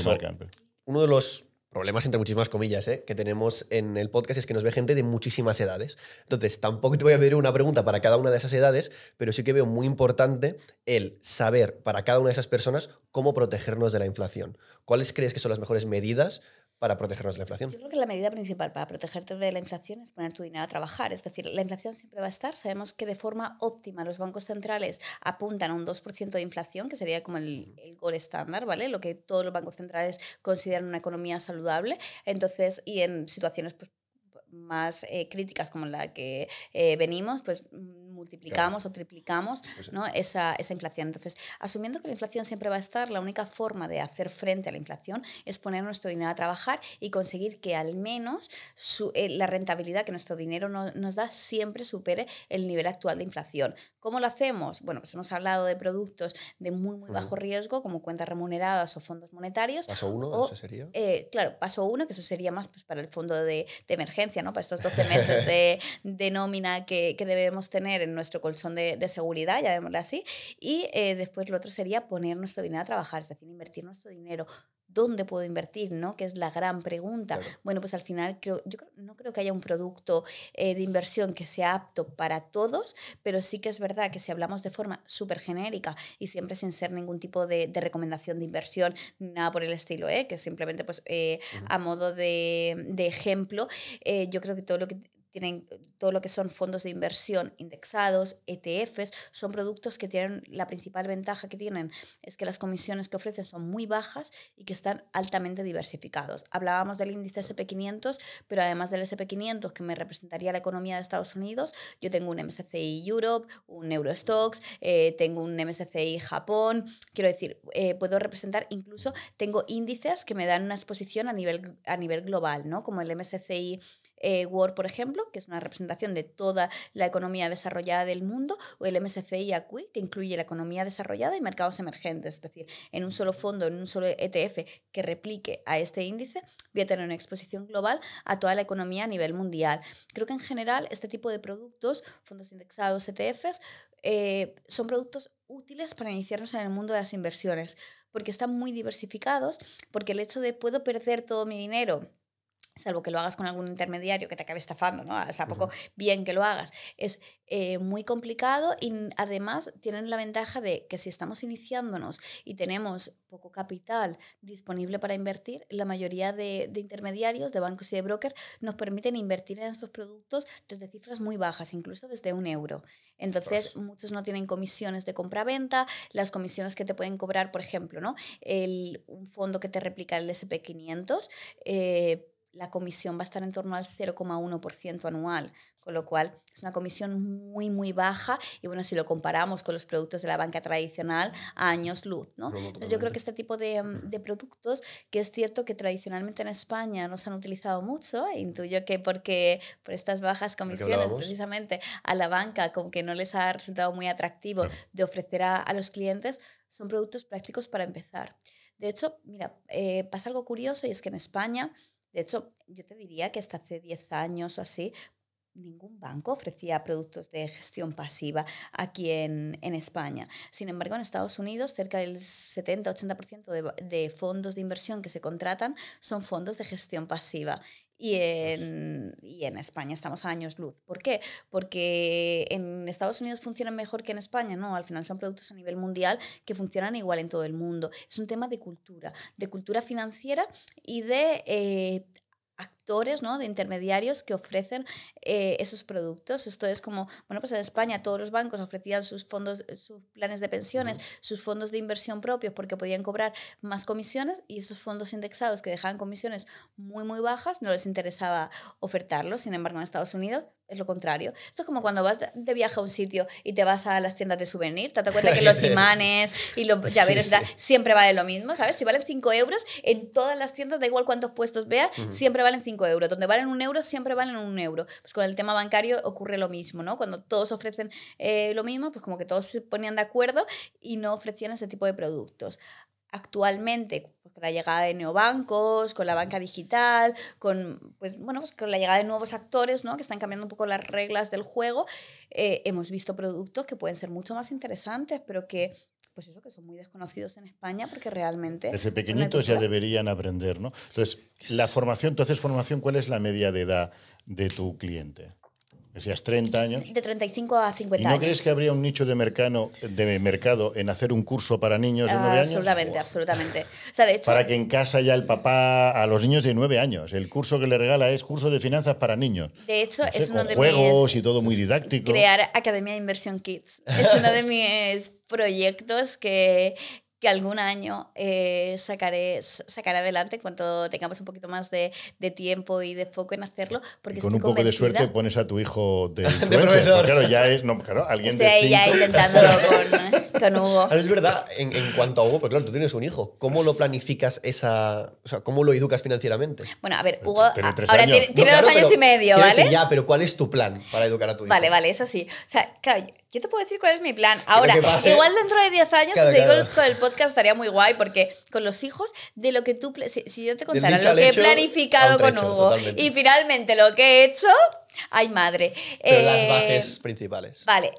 marcan. Uno de los problemas, entre muchísimas comillas, que tenemos en el podcast es que nos ve gente de muchísimas edades. Entonces, tampoco te voy a pedir una pregunta para cada una de esas edades, pero sí que veo muy importante el saber para cada una de esas personas cómo protegernos de la inflación. ¿Cuáles crees que son las mejores medidas para protegernos de la inflación? Yo creo que la medida principal para protegerte de la inflación es poner tu dinero a trabajar. Es decir, la inflación siempre va a estar. Sabemos que de forma óptima los bancos centrales apuntan a un 2% de inflación, que sería como el gold estándar, ¿vale? Lo que todos los bancos centrales consideran una economía saludable. Entonces, y en situaciones pues, más críticas como la que venimos, pues multiplicamos o triplicamos, ¿no? esa inflación. Entonces, asumiendo que la inflación siempre va a estar, la única forma de hacer frente a la inflación es poner nuestro dinero a trabajar y conseguir que al menos la rentabilidad que nuestro dinero nos da siempre supere el nivel actual de inflación. ¿Cómo lo hacemos? Bueno, pues hemos hablado de productos de muy, muy bajo riesgo, como cuentas remuneradas o fondos monetarios. Paso 1, ¿ese sería? Claro, paso 1, que eso sería más pues, para el fondo de emergencia, ¿no? Para estos 12 meses de nómina que debemos tener en nuestro colchón de seguridad, llamémoslo así. Y después lo otro sería poner nuestro dinero a trabajar, es decir, invertir nuestro dinero. ¿Dónde puedo invertir? ¿No? Que es la gran pregunta. Claro. Bueno, pues al final no creo que haya un producto de inversión que sea apto para todos, pero sí que es verdad que si hablamos de forma súper genérica y siempre sin ser ningún tipo de recomendación de inversión, nada por el estilo, que simplemente pues, a modo de ejemplo, yo creo que todo lo que son fondos de inversión indexados, ETFs, son productos que tienen, la principal ventaja que tienen es que las comisiones que ofrecen son muy bajas y que están altamente diversificados. Hablábamos del índice SP500, pero además del SP500 que me representaría la economía de Estados Unidos, yo tengo un MSCI Europe, un Eurostoxx, tengo un MSCI Japón, quiero decir, puedo representar, incluso tengo índices que me dan una exposición a nivel global, ¿no? Como el MSCI World, por ejemplo, que es una representación de toda la economía desarrollada del mundo, o el MSCI ACWI, que incluye la economía desarrollada y mercados emergentes. Es decir, en un solo fondo, en un solo ETF que replique a este índice, voy a tener una exposición global a toda la economía a nivel mundial. Creo que en general este tipo de productos, fondos indexados, ETFs, son productos útiles para iniciarnos en el mundo de las inversiones, porque están muy diversificados, porque el hecho de puedo perder todo mi dinero, salvo que lo hagas con algún intermediario que te acabe estafando, ¿no? O sea, poco bien que lo hagas. Es muy complicado y además tienen la ventaja de que si estamos iniciándonos y tenemos poco capital disponible para invertir, la mayoría de intermediarios, de bancos y de brokers, nos permiten invertir en estos productos desde cifras muy bajas, incluso desde €1. Entonces, muchos no tienen comisiones de compra-venta, las comisiones que te pueden cobrar, por ejemplo, ¿no? Un fondo que te replica el SP500, la comisión va a estar en torno al 0,1% anual, con lo cual es una comisión muy, muy baja y bueno, si lo comparamos con los productos de la banca tradicional, a años luz, ¿no? Entonces, yo creo que este tipo de productos, que es cierto que tradicionalmente en España no se han utilizado mucho, intuyo que porque por estas bajas comisiones precisamente a la banca como que no les ha resultado muy atractivo de ofrecer a los clientes, son productos prácticos para empezar. De hecho, mira, pasa algo curioso y es que en España, de hecho, yo te diría que hasta hace 10 años o así, ningún banco ofrecía productos de gestión pasiva aquí en España. Sin embargo, en Estados Unidos, cerca del 70-80% de fondos de inversión que se contratan son fondos de gestión pasiva. Y en España estamos a años luz. ¿Por qué? Porque en Estados Unidos funcionan mejor que en España. No, al final son productos a nivel mundial que funcionan igual en todo el mundo. Es un tema de cultura financiera y de actores, ¿no? De intermediarios que ofrecen esos productos. Esto es como, bueno, pues en España todos los bancos ofrecían sus fondos, sus planes de pensiones, sus fondos de inversión propios porque podían cobrar más comisiones, y esos fondos indexados que dejaban comisiones muy, muy bajas no les interesaba ofertarlos. Sin embargo, en Estados Unidos es lo contrario. Esto es como cuando vas de viaje a un sitio y te vas a las tiendas de souvenir. ¿Te das cuenta que los imanes y los llaveros siempre valen lo mismo? ¿Sabes? Si valen 5 euros, en todas las tiendas, da igual cuántos puestos veas, siempre valen 5 euros. Donde valen 1 euro, siempre valen 1 euro. Pues con el tema bancario ocurre lo mismo, ¿no? Cuando todos ofrecen lo mismo, pues como que todos se ponían de acuerdo y no ofrecían ese tipo de productos. Actualmente, pues con la llegada de neobancos, con la banca digital, pues con la llegada de nuevos actores, ¿no? Que están cambiando un poco las reglas del juego, hemos visto productos que pueden ser mucho más interesantes, pero que, pues eso, que son muy desconocidos en España porque realmente... Desde pequeñitos ya deberían aprender, ¿no? Entonces, la formación, tú haces formación, ¿cuál es la media de edad de tu cliente? Decías 30 años. De 35 a 50 años. ¿Y no años. crees que habría un nicho de mercado en hacer un curso para niños de 9 años? Absolutamente, absolutamente. O sea, de hecho, para que en casa ya el papá, a los niños de 9 años, el curso que le regala es curso de finanzas para niños. De hecho, no sé, es uno de juegos y todo muy didáctico. Crear Academia de Inversión Kids. Es uno de mis proyectos que algún año sacaré adelante en cuanto tengamos un poquito más de tiempo y de foco en hacerlo. Porque y con un poco de suerte pones a tu hijo de influencer. profesor. Claro, ya es, no, claro, alguien estoy de ahí 5. ya intentándolo con Hugo. Es verdad, en cuanto a Hugo, pues claro, tú tienes un hijo. ¿Cómo lo planificas o sea, cómo lo educas financieramente? Bueno, a ver, Hugo Tiene 3 ahora años. tiene 2 años y medio, quiero ¿vale? decir, ya, pero ¿cuál es tu plan para educar a tu hijo? Vale, eso sí. O sea, claro, yo te puedo decir cuál es mi plan. Ahora, que pase, igual dentro de 10 años, claro, si digo claro. con el podcast estaría muy guay, porque con los hijos, de lo que tú... Si yo te contara dicho lo al que he hecho, planificado a un con trecho, Hugo totalmente. y finalmente lo que he hecho, ¡ay, madre! Pero las bases principales. Vale.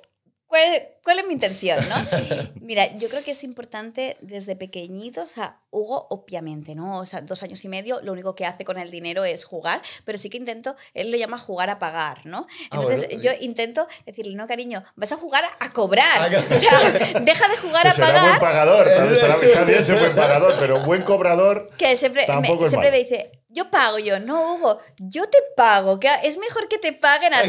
¿Cuál es mi intención, no? Mira, yo creo que es importante desde pequeñitos, o sea, Hugo, obviamente, ¿no? O sea, 2 años y medio, lo único que hace con el dinero es jugar, pero sí que intento, él lo llama jugar a pagar, ¿no? Entonces, bueno, yo intento decirle, no, cariño, vas a jugar a cobrar. O sea, deja de jugar a Será pagar. buen pagador, está bien ser buen pagador, pero buen cobrador Que siempre tampoco me dice, yo pago, no, Hugo, yo te pago, que es mejor que te paguen a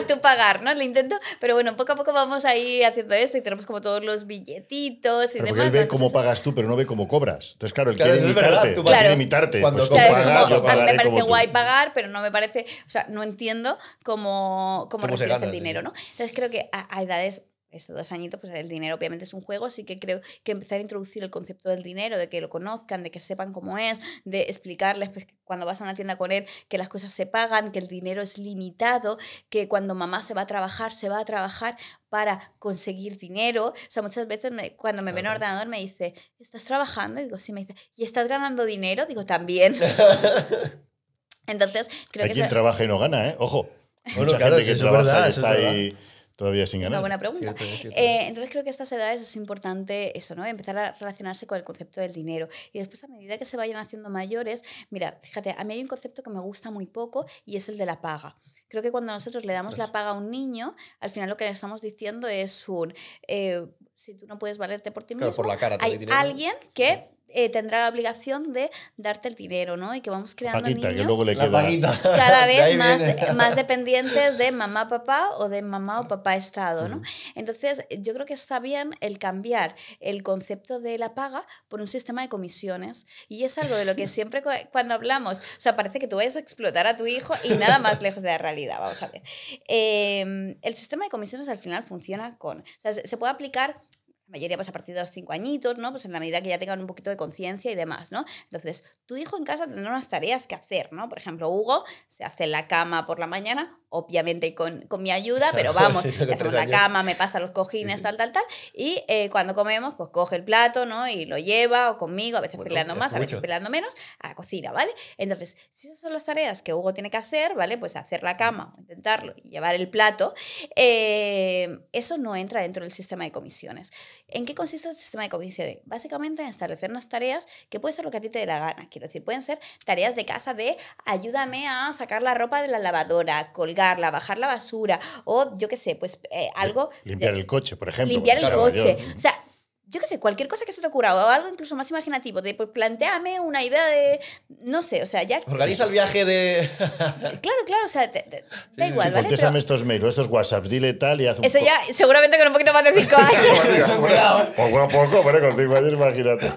tu pagar, ¿no? Le intento, pero bueno, poco a poco vamos ahí haciendo esto y tenemos como todos los billetitos y pero demás. porque él ve ¿no? cómo Entonces, pagas tú, pero no ve cómo cobras. Entonces, claro, él Claro, quiere eso es verdad, imitarte. tú Claro. Quiere imitarte. Cuando Pues tú claro, es pagas, como, yo a mí pagaré me parece como tú. guay pagar, pero no me parece, o sea, no entiendo cómo se recibes gana, el dinero, ¿no? Entonces creo que a edades, 2 añitos, pues el dinero obviamente es un juego, así que creo que empezar a introducir el concepto del dinero, de que lo conozcan, de que sepan cómo es, de explicarles pues, que cuando vas a una tienda con él, que las cosas se pagan, que el dinero es limitado, que cuando mamá se va a trabajar para conseguir dinero. O sea, muchas veces cuando me ven en el ordenador me dice, ¿estás trabajando? Y digo, sí, me dice, ¿y estás ganando dinero? Digo, también. Entonces, creo Hay que quien trabaja y no gana, ¿eh? Ojo. Bueno, Mucha claro, gente sí, que eso es trabaja verdad, y eso es está verdad. ahí todavía sin es ganar. una buena pregunta. Cierto. Entonces creo que a estas edades es importante eso, ¿no? Empezar a relacionarse con el concepto del dinero. Y después, a medida que se vayan haciendo mayores, mira, fíjate, a mí hay un concepto que me gusta muy poco y es el de la paga. Creo que cuando nosotros le damos la paga a un niño, al final lo que le estamos diciendo es si tú no puedes valerte por ti Claro, mismo, por la cara te doy hay dinero. alguien que tendrá la obligación de darte el dinero, ¿no? Y que vamos creando Paquita, niños que luego le La queda. paguita. cada De ahí vez viene. más dependientes de mamá, papá o de mamá o papá Estado, ¿no? Entonces, yo creo que está bien el cambiar el concepto de la paga por un sistema de comisiones. Y es algo de lo que siempre cuando hablamos, o sea, parece que tú vayas a explotar a tu hijo y nada más lejos de la realidad, vamos a ver. El sistema de comisiones al final funciona o sea, se puede aplicar. La mayoría pues a partir de los 5 añitos, ¿no? Pues en la medida que ya tengan un poquito de conciencia y demás, ¿no? Entonces, tu hijo en casa tendrá unas tareas que hacer, ¿no? Por ejemplo, Hugo se hace la cama por la mañana, obviamente con mi ayuda, pero vamos, Sí, con le hacemos 3 la años. cama, me pasa los cojines, Sí. tal. Y cuando comemos, pues coge el plato, ¿no? Y lo lleva o conmigo, a veces Bueno, peleando es más, a veces mucho. peleando menos, a la cocina, ¿vale? Entonces, si esas son las tareas que Hugo tiene que hacer, ¿vale? Pues hacer la cama, intentarlo y llevar el plato, eso no entra dentro del sistema de comisiones. ¿En qué consiste el sistema de comisiones? Básicamente en establecer unas tareas que puede ser lo que a ti te dé la gana. Quiero decir, pueden ser tareas de casa de ayúdame a sacar la ropa de la lavadora, colgarla, bajar la basura o yo qué sé, pues algo... Limpiar el coche, por ejemplo. Limpiar el porque coche. claro, O sea, yo qué sé, cualquier cosa que se te ocurra o algo incluso más imaginativo, de pues planteame una idea de, no sé, o sea, ya... Organiza el viaje de... Claro, o sea, da igual, ¿vale? Contéstame Pero estos mails o estos WhatsApps, dile tal y haz un eso ya, seguramente con un poquito más de 5 años. Cuidado. Poco a poco, pero con 5 años, imagínate.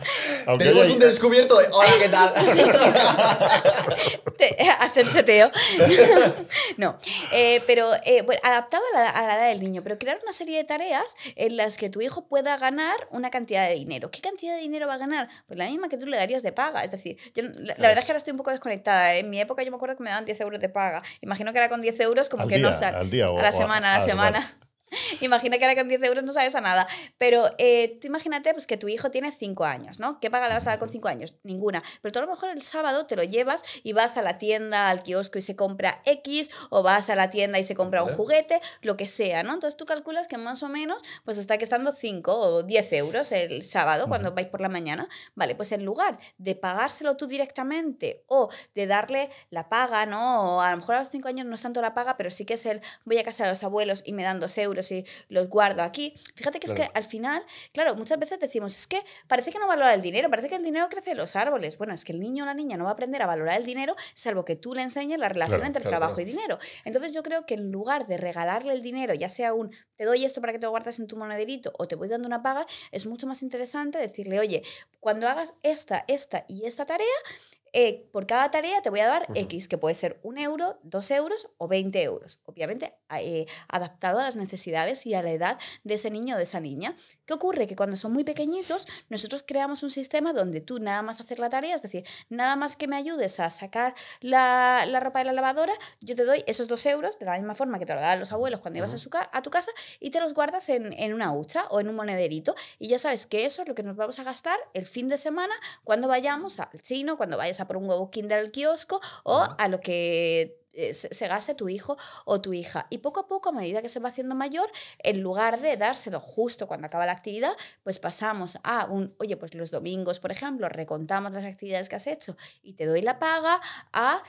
Aunque Tenemos haya- un descubierto de... Hola, ¿qué tal? Hacer seteo. No, pero bueno, adaptado a la edad del niño, pero crear una serie de tareas en las que tu hijo pueda ganar una cantidad de dinero. ¿Qué cantidad de dinero va a ganar? Pues la misma que tú le darías de paga. Es decir, yo, la verdad es que ahora estoy un poco desconectada. En mi época yo me acuerdo que me daban 10 euros de paga. Imagino que era con 10 euros como Al que día, no sale. al día o a la a- semana, a la ah, semana. igual. Imagina que ahora con 10 euros no sabes a nada. Pero tú imagínate pues, que tu hijo tiene 5 años, ¿no? ¿Qué paga le vas a dar con 5 años? Ninguna. Pero tú a lo mejor el sábado te lo llevas y vas a la tienda, al kiosco y se compra X, o vas a la tienda y se compra un Vale. juguete, lo que sea, ¿no? Entonces tú calculas que más o menos pues está costando 5 o 10 euros el sábado cuando vais por la mañana. Vale, pues en lugar de pagárselo tú directamente o de darle la paga, ¿no? O a lo mejor a los 5 años no es tanto la paga, pero sí que es el voy a casa de los abuelos y me dan 2 euros y los guardo aquí. Fíjate que Claro. es que al final, claro, muchas veces decimos, es que parece que no valora el dinero, parece que el dinero crece en los árboles. Bueno, es que el niño o la niña no va a aprender a valorar el dinero salvo que tú le enseñes la relación Claro, entre claro, trabajo claro. y dinero. Entonces yo creo que en lugar de regalarle el dinero, ya sea un te doy esto para que te lo guardes en tu monederito o te voy dando una paga, es mucho más interesante decirle, oye, cuando hagas esta y esta tarea, por cada tarea te voy a dar X, que puede ser 1 euro, 2 euros o 20 euros. Obviamente adaptado a las necesidades y a la edad de ese niño o de esa niña. ¿Qué ocurre? Que cuando son muy pequeñitos, nosotros creamos un sistema donde tú nada más hacer la tarea, es decir, nada más que me ayudes a sacar la ropa de la lavadora, yo te doy esos 2 euros, de la misma forma que te lo daban los abuelos cuando ibas a tu casa, y te los guardas en una hucha o en un monederito. Y ya sabes que eso es lo que nos vamos a gastar el fin de semana cuando vayamos al chino, cuando vayas a por un huevo Kinder al kiosco o a lo que se gaste tu hijo o tu hija. Y poco a poco, a medida que se va haciendo mayor, en lugar de dárselo justo cuando acaba la actividad, pues pasamos a oye, pues los domingos, por ejemplo, recontamos las actividades que has hecho y te doy la paga, a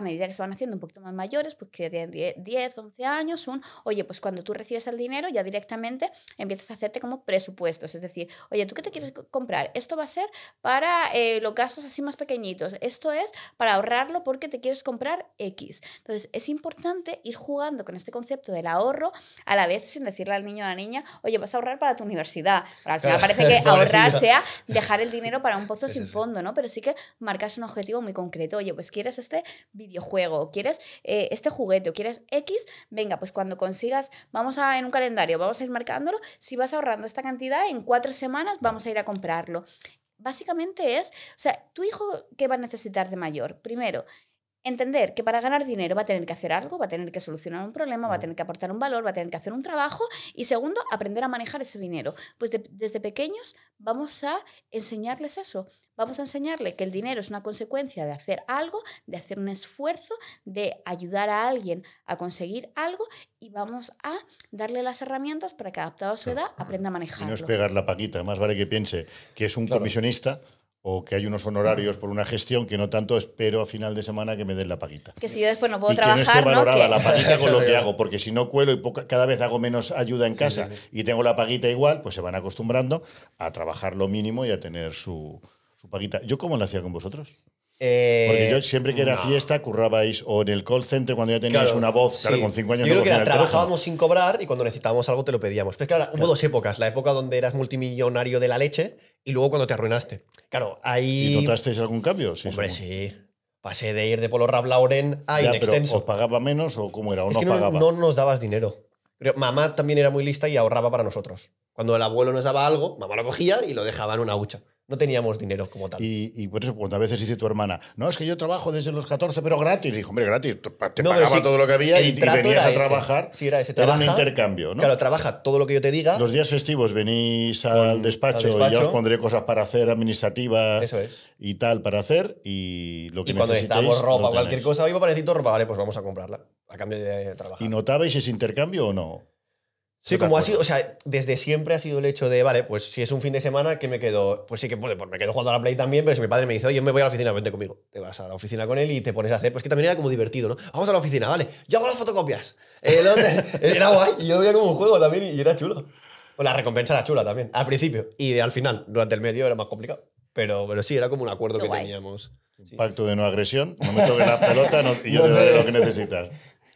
medida que se van haciendo un poquito más mayores, pues que tienen 10, 11 años, oye, pues cuando tú recibes el dinero ya directamente empiezas a hacerte como presupuestos, es decir, oye, ¿tú qué te quieres comprar? Esto va a ser para los gastos así más pequeñitos, esto es para ahorrarlo porque te quieres comprar X. Entonces, es importante ir jugando con este concepto del ahorro a la vez sin decirle al niño o a la niña, oye, vas a ahorrar para tu universidad. Pero al final parece que ahorrar sea dejar el dinero para un pozo sin fondo, ¿no? Pero sí que marcas un objetivo muy concreto. Oye, pues quieres este videojuego, quieres este juguete, o quieres X, venga, pues cuando consigas, en un calendario, vamos a ir marcándolo, si vas ahorrando esta cantidad, en 4 semanas vamos a ir a comprarlo. Básicamente es, o sea, tu hijo, ¿qué va a necesitar de mayor? Primero, entender que para ganar dinero va a tener que hacer algo, va a tener que solucionar un problema, va a tener que aportar un valor, va a tener que hacer un trabajo y segundo, aprender a manejar ese dinero. Pues desde pequeños vamos a enseñarles eso. Vamos a enseñarle que el dinero es una consecuencia de hacer algo, de hacer un esfuerzo, de ayudar a alguien a conseguir algo y vamos a darle las herramientas para que adaptado a su edad aprenda a Y manejarlo. no es pegar la paquita, más vale que piense que es un comisionista o que hay unos honorarios por una gestión que no tanto espero a final de semana que me den la paguita. Que si yo después no puedo Y que no trabajar, esté valorada ¿no? la paguita con lo que Claro. hago, porque si no cuelo y cada vez hago menos ayuda en casa y tengo la paguita igual, pues se van acostumbrando a trabajar lo mínimo y a tener su paguita. ¿Yo cómo lo hacía con vosotros? Porque yo siempre que era no. fiesta currabais o en el call center cuando ya teníais Claro, una voz, claro, sí. con 5 años Yo no creo que cogían el trabajábamos sin cobrar y cuando necesitábamos algo te lo pedíamos. Pero claro, hubo dos épocas. La época donde eras multimillonario de la leche y luego cuando te arruinaste. Claro, ahí... teléfono. ¿Y notasteis algún cambio? Sí, Hombre, supongo. sí. Pasé de ir de Polo Ralph Lauren a Ya, pero Inextenso. ¿os pagaba menos o cómo era? ¿O Es no que no, pagaba? no nos dabas dinero. Pero mamá también era muy lista y ahorraba para nosotros. Cuando el abuelo nos daba algo, mamá lo cogía y lo dejaba en una hucha. No teníamos dinero como tal. Y por eso, cuando a veces dice tu hermana, no, es que yo trabajo desde los 14, pero gratis. Dijo, hombre, gratis, te No, pagaba pero sí, todo lo que había y el trato venías era a ese. trabajar. Sí, era ese. Era un Trabaja, intercambio, ¿no? Claro, trabaja todo lo que yo te diga. Los días festivos venís al despacho, y ya despacho. os pondré cosas para hacer, administrativas Eso es. y tal para hacer. Y lo que Y cuando necesitéis, necesitamos ropa lo o cualquier tenéis. cosa, oye, papá, necesito ropa, vale, pues vamos a comprarla. A cambio de trabajar. ¿Y notabais ese intercambio o no? Sí, ¿No te como ha acuerdas? sido, o sea, desde siempre ha sido el hecho de, vale, pues si es un fin de semana, ¿qué me quedo? Pues sí que puede, pues me quedo jugando a la Play también, pero si mi padre me dice, oye, me voy a la oficina, vente conmigo. Te vas a la oficina con él y te pones a hacer, pues que también era como divertido, ¿no? Vamos a la oficina, vale, yo hago las fotocopias. Era guay, y yo veía como un juego también y era chulo. O la recompensa era chula también, al principio. Y al final, durante el medio era más complicado. Pero sí, era como un acuerdo Qué que guay. teníamos. Sí. Pacto de no agresión, no me toques la pelota y yo te doy lo que necesitas.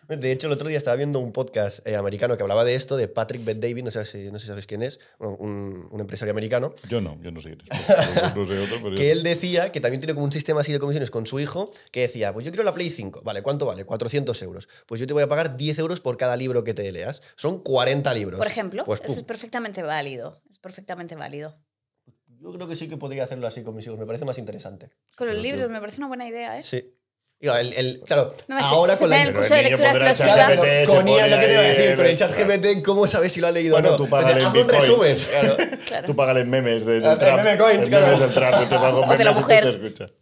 De hecho, el otro día estaba viendo un podcast americano que hablaba de esto, de Patrick Bet-David, no sé si sabes quién es, bueno, un empresario americano, Yo no sé quién es. No sé otro, pero que él decía que también tiene como un sistema así de comisiones con su hijo, que decía, pues yo quiero la Play 5, vale, ¿cuánto vale? 400 euros. Pues yo te voy a pagar 10 euros por cada libro que te leas. Son 40 libros. Por ejemplo, Pues, eso es pum. perfectamente válido. Es perfectamente válido. Yo creo que sí que podría hacerlo así con mis hijos, me parece más interesante. Con los Pero libros tú- me parece una buena idea, ¿eh? Sí. Y claro, claro, No me sé, ahora se con me la... da el Pero curso de el niño lectura pondrá explosiva. ChatGPT, se Con IA, pone lo que te iba a ahí decir, con el en- chat GPT, ¿cómo sabes si lo ha leído Bueno, o no? tú págale en Hazme un Bitcoin. resumen. Claro. Claro. Tú págale memes del Ah, Trump. meme coins, el claro. memes del Trump, que te pago O de la memes y tú mujer. te escuchas.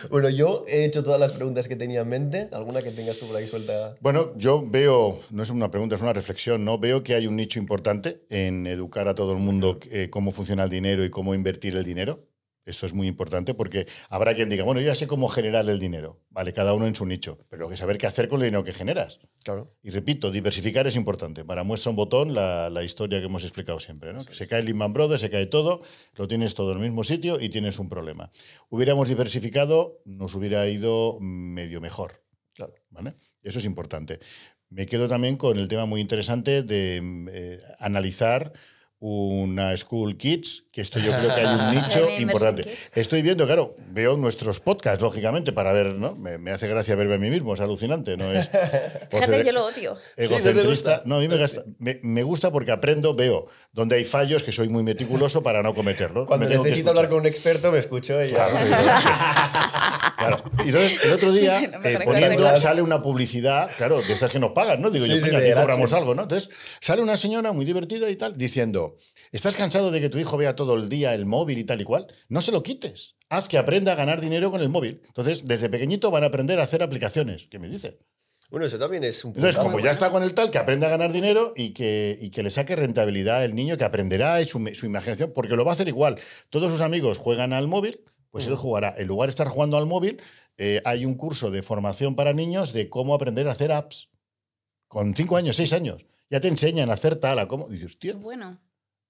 Bueno, yo he hecho todas las preguntas que tenía en mente. ¿Alguna que tengas tú por ahí suelta? Bueno, yo veo, no es una pregunta, es una reflexión, ¿no? Veo que hay un nicho importante en educar a todo el mundo cómo funciona el dinero y cómo invertir el dinero. Esto es muy importante porque habrá quien diga, bueno, yo ya sé cómo generar el dinero. Vale, cada uno en su nicho, pero hay que saber qué hacer con el dinero que generas. Claro. Y repito, diversificar es importante. Para muestra un botón la historia que hemos explicado siempre, ¿no? Que se cae Lehman Brothers, se cae todo, lo tienes todo en el mismo sitio y tienes un problema. Hubiéramos diversificado, nos hubiera ido medio mejor. Claro. ¿Vale? Eso es importante. Me quedo también con el tema muy interesante de analizar una School Kids, que esto yo creo que hay un nicho También importante. Inversión Kids. Estoy viendo, claro, veo nuestros podcasts, lógicamente, para ver, ¿no? Me hace gracia verme a mí mismo, es alucinante, ¿no? Es por Fíjate, ser yo lo odio. egocentrista. gusta? No, a mí me gusta porque aprendo, veo donde hay fallos, que soy muy meticuloso para no cometerlos. Cuando Me tengo que necesito hablar escuchar. con un experto, me escucho y ya. Claro. Y entonces, el otro día, No me recuerda, poniendo, claro. sale una publicidad, claro, de estas que nos pagan, ¿no? Digo Sí, yo, sí, coño, de aquí cobramos AdSense. algo, ¿no? Entonces, sale una señora muy divertida y tal, diciendo, ¿estás cansado de que tu hijo vea todo el día el móvil y tal y cual? No se lo quites. Haz que aprenda a ganar dinero con el móvil. Entonces, desde pequeñito van a aprender a hacer aplicaciones. ¿Qué me dice? Bueno, eso también es un punto. Entonces, como ya está con el tal, que aprenda a ganar dinero y que le saque rentabilidad el niño, que aprenderá su imaginación, porque lo va a hacer igual. Todos sus amigos juegan al móvil, pues él jugará. En lugar de estar jugando al móvil, hay un curso de formación para niños de cómo aprender a hacer apps. Con 5 años, 6 años. Ya te enseñan a hacer tal, a cómo. Y dices, Qué hostia. bueno.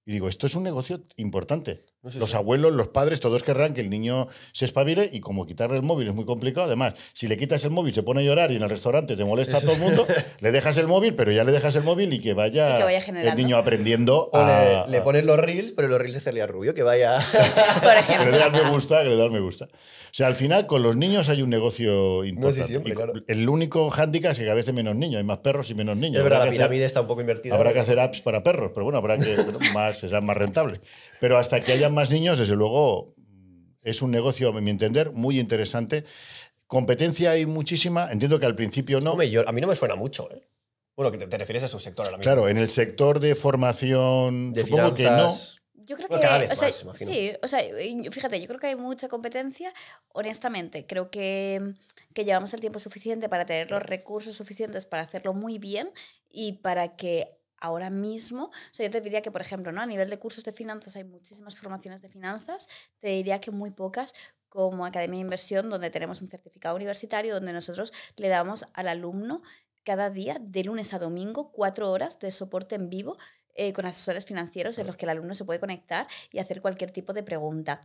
Y digo, esto es un negocio importante. No sé Los si- abuelos, los padres, todos querrán que el niño se espabile y como quitarle el móvil es muy complicado. Además, si le quitas el móvil se pone a llorar y en el restaurante te molesta a todo el mundo, le dejas el móvil, pero ya le dejas el móvil y que vaya, Y que vaya generando. el niño aprendiendo O a... le pones los reels, pero los reels de Celia Rubio, que vaya. Por que le ejemplo. dé al me gusta, que le dé al me gusta. O sea, al final con los niños hay un negocio importante. siempre, Y claro. el único hándicap es que cada vez hay menos niños, hay más perros y menos niños. Es verdad, la Habrá que hacer- pirámide está un poco invertida. Habrá que hacer apps para perros, pero bueno, habrá que serán más rentables. Pero hasta que hayan más niños, desde luego, es un negocio, a mi entender, muy interesante. Competencia hay muchísima. Entiendo que al principio no. Hombre, a mí no me suena mucho, ¿eh? Bueno, que te refieres a su sector ahora mismo. Claro, en el sector de formación, De supongo finanzas. Yo creo Bueno, que, cada vez o sea, más, imagino. sí, o sea, fíjate, yo creo que hay mucha competencia. Honestamente, creo que llevamos el tiempo suficiente para tener los recursos suficientes para hacerlo muy bien y para que ahora mismo, o sea, yo te diría que, por ejemplo, ¿no? A nivel de cursos de finanzas hay muchísimas formaciones de finanzas, te diría que muy pocas como Academia de Inversión, donde tenemos un certificado universitario, donde nosotros le damos al alumno cada día, de lunes a domingo, 4 horas de soporte en vivo con asesores financieros en los que el alumno se puede conectar y hacer cualquier tipo de pregunta.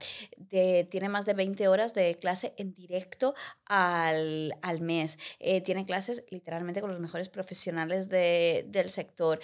Tiene más de 20 horas de clase en directo al mes. Tiene clases literalmente con los mejores profesionales del sector.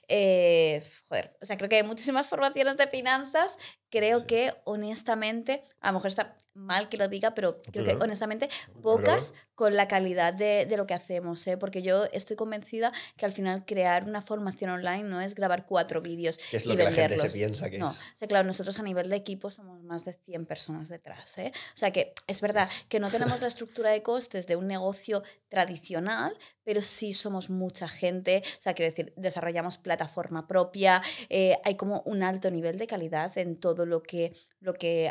Joder, o sea, creo que hay muchísimas formaciones de finanzas. Creo que, honestamente, a lo mejor está mal que lo diga, pero creo que, Claro. honestamente, pocas con la calidad de lo que hacemos, ¿eh? Porque yo estoy convencida que al final crear una formación online no es grabar 4 vídeos Que es y lo que la gente venderlos. se piensa que no. es. O sea, claro, nosotros a nivel de equipo somos más de 100 personas detrás, ¿eh? O sea, que es verdad que no tenemos la estructura de costes de un negocio tradicional, pero sí somos mucha gente. O sea, quiero decir, desarrollamos plataforma propia, hay como un alto nivel de calidad en todo lo que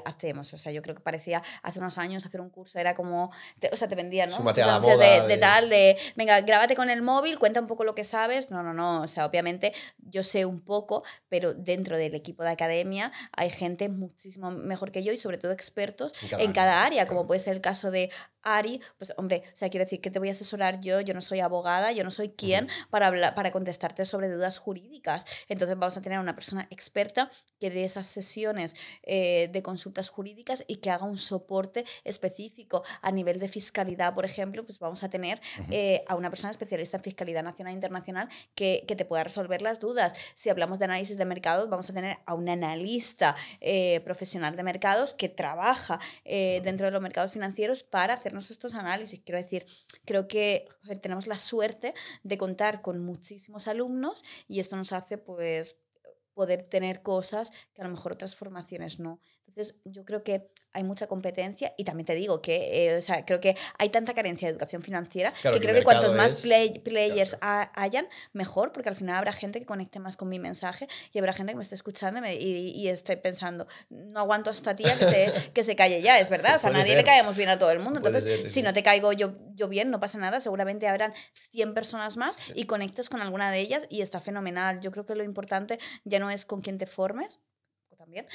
hacemos. O sea, yo creo que parecía hace unos años hacer un curso era como, o sea, te vendían, ¿no? Súmate Muchos a la anuncios moda de tal, de venga, grábate con el móvil, cuenta un poco lo que sabes. No. O sea, obviamente yo sé un poco, pero dentro del equipo de academia hay gente muchísimo mejor que yo y sobre todo expertos en cada área, como puede ser el caso de Ari, pues hombre, o sea, quiero decir que te voy a asesorar yo no soy abogada, yo no soy quien para contestarte sobre dudas jurídicas. Entonces vamos a tener una persona experta que dé esas sesiones de consultas jurídicas y que haga un soporte específico. A nivel de fiscalidad, por ejemplo, pues vamos a tener a una persona especialista en fiscalidad nacional e internacional que te pueda resolver las dudas. Si hablamos de análisis de mercados, vamos a tener a un analista profesional de mercados que trabaja dentro de los mercados financieros para hacernos estos análisis. Quiero decir, creo que tenemos la suerte de contar con muchísimos alumnos y esto nos hace pues poder tener cosas que a lo mejor otras formaciones no. Entonces, yo creo que hay mucha competencia y también te digo que, o sea, creo que hay tanta carencia de educación financiera Claro, que que creo el que cuantos mercado más players claro. hayan, mejor, porque al final habrá gente que conecte más con mi mensaje y habrá gente que me esté escuchando y esté pensando, no aguanto a esta tía que se calle ya, es verdad, o sea, a Puede nadie ser. le caemos bien a todo el mundo. Puede Entonces, ser, si sí. no te caigo yo bien, no pasa nada, seguramente habrán 100 personas más Sí. y conectes con alguna de ellas y está fenomenal. Yo creo que lo importante ya no es con quién te formes, también,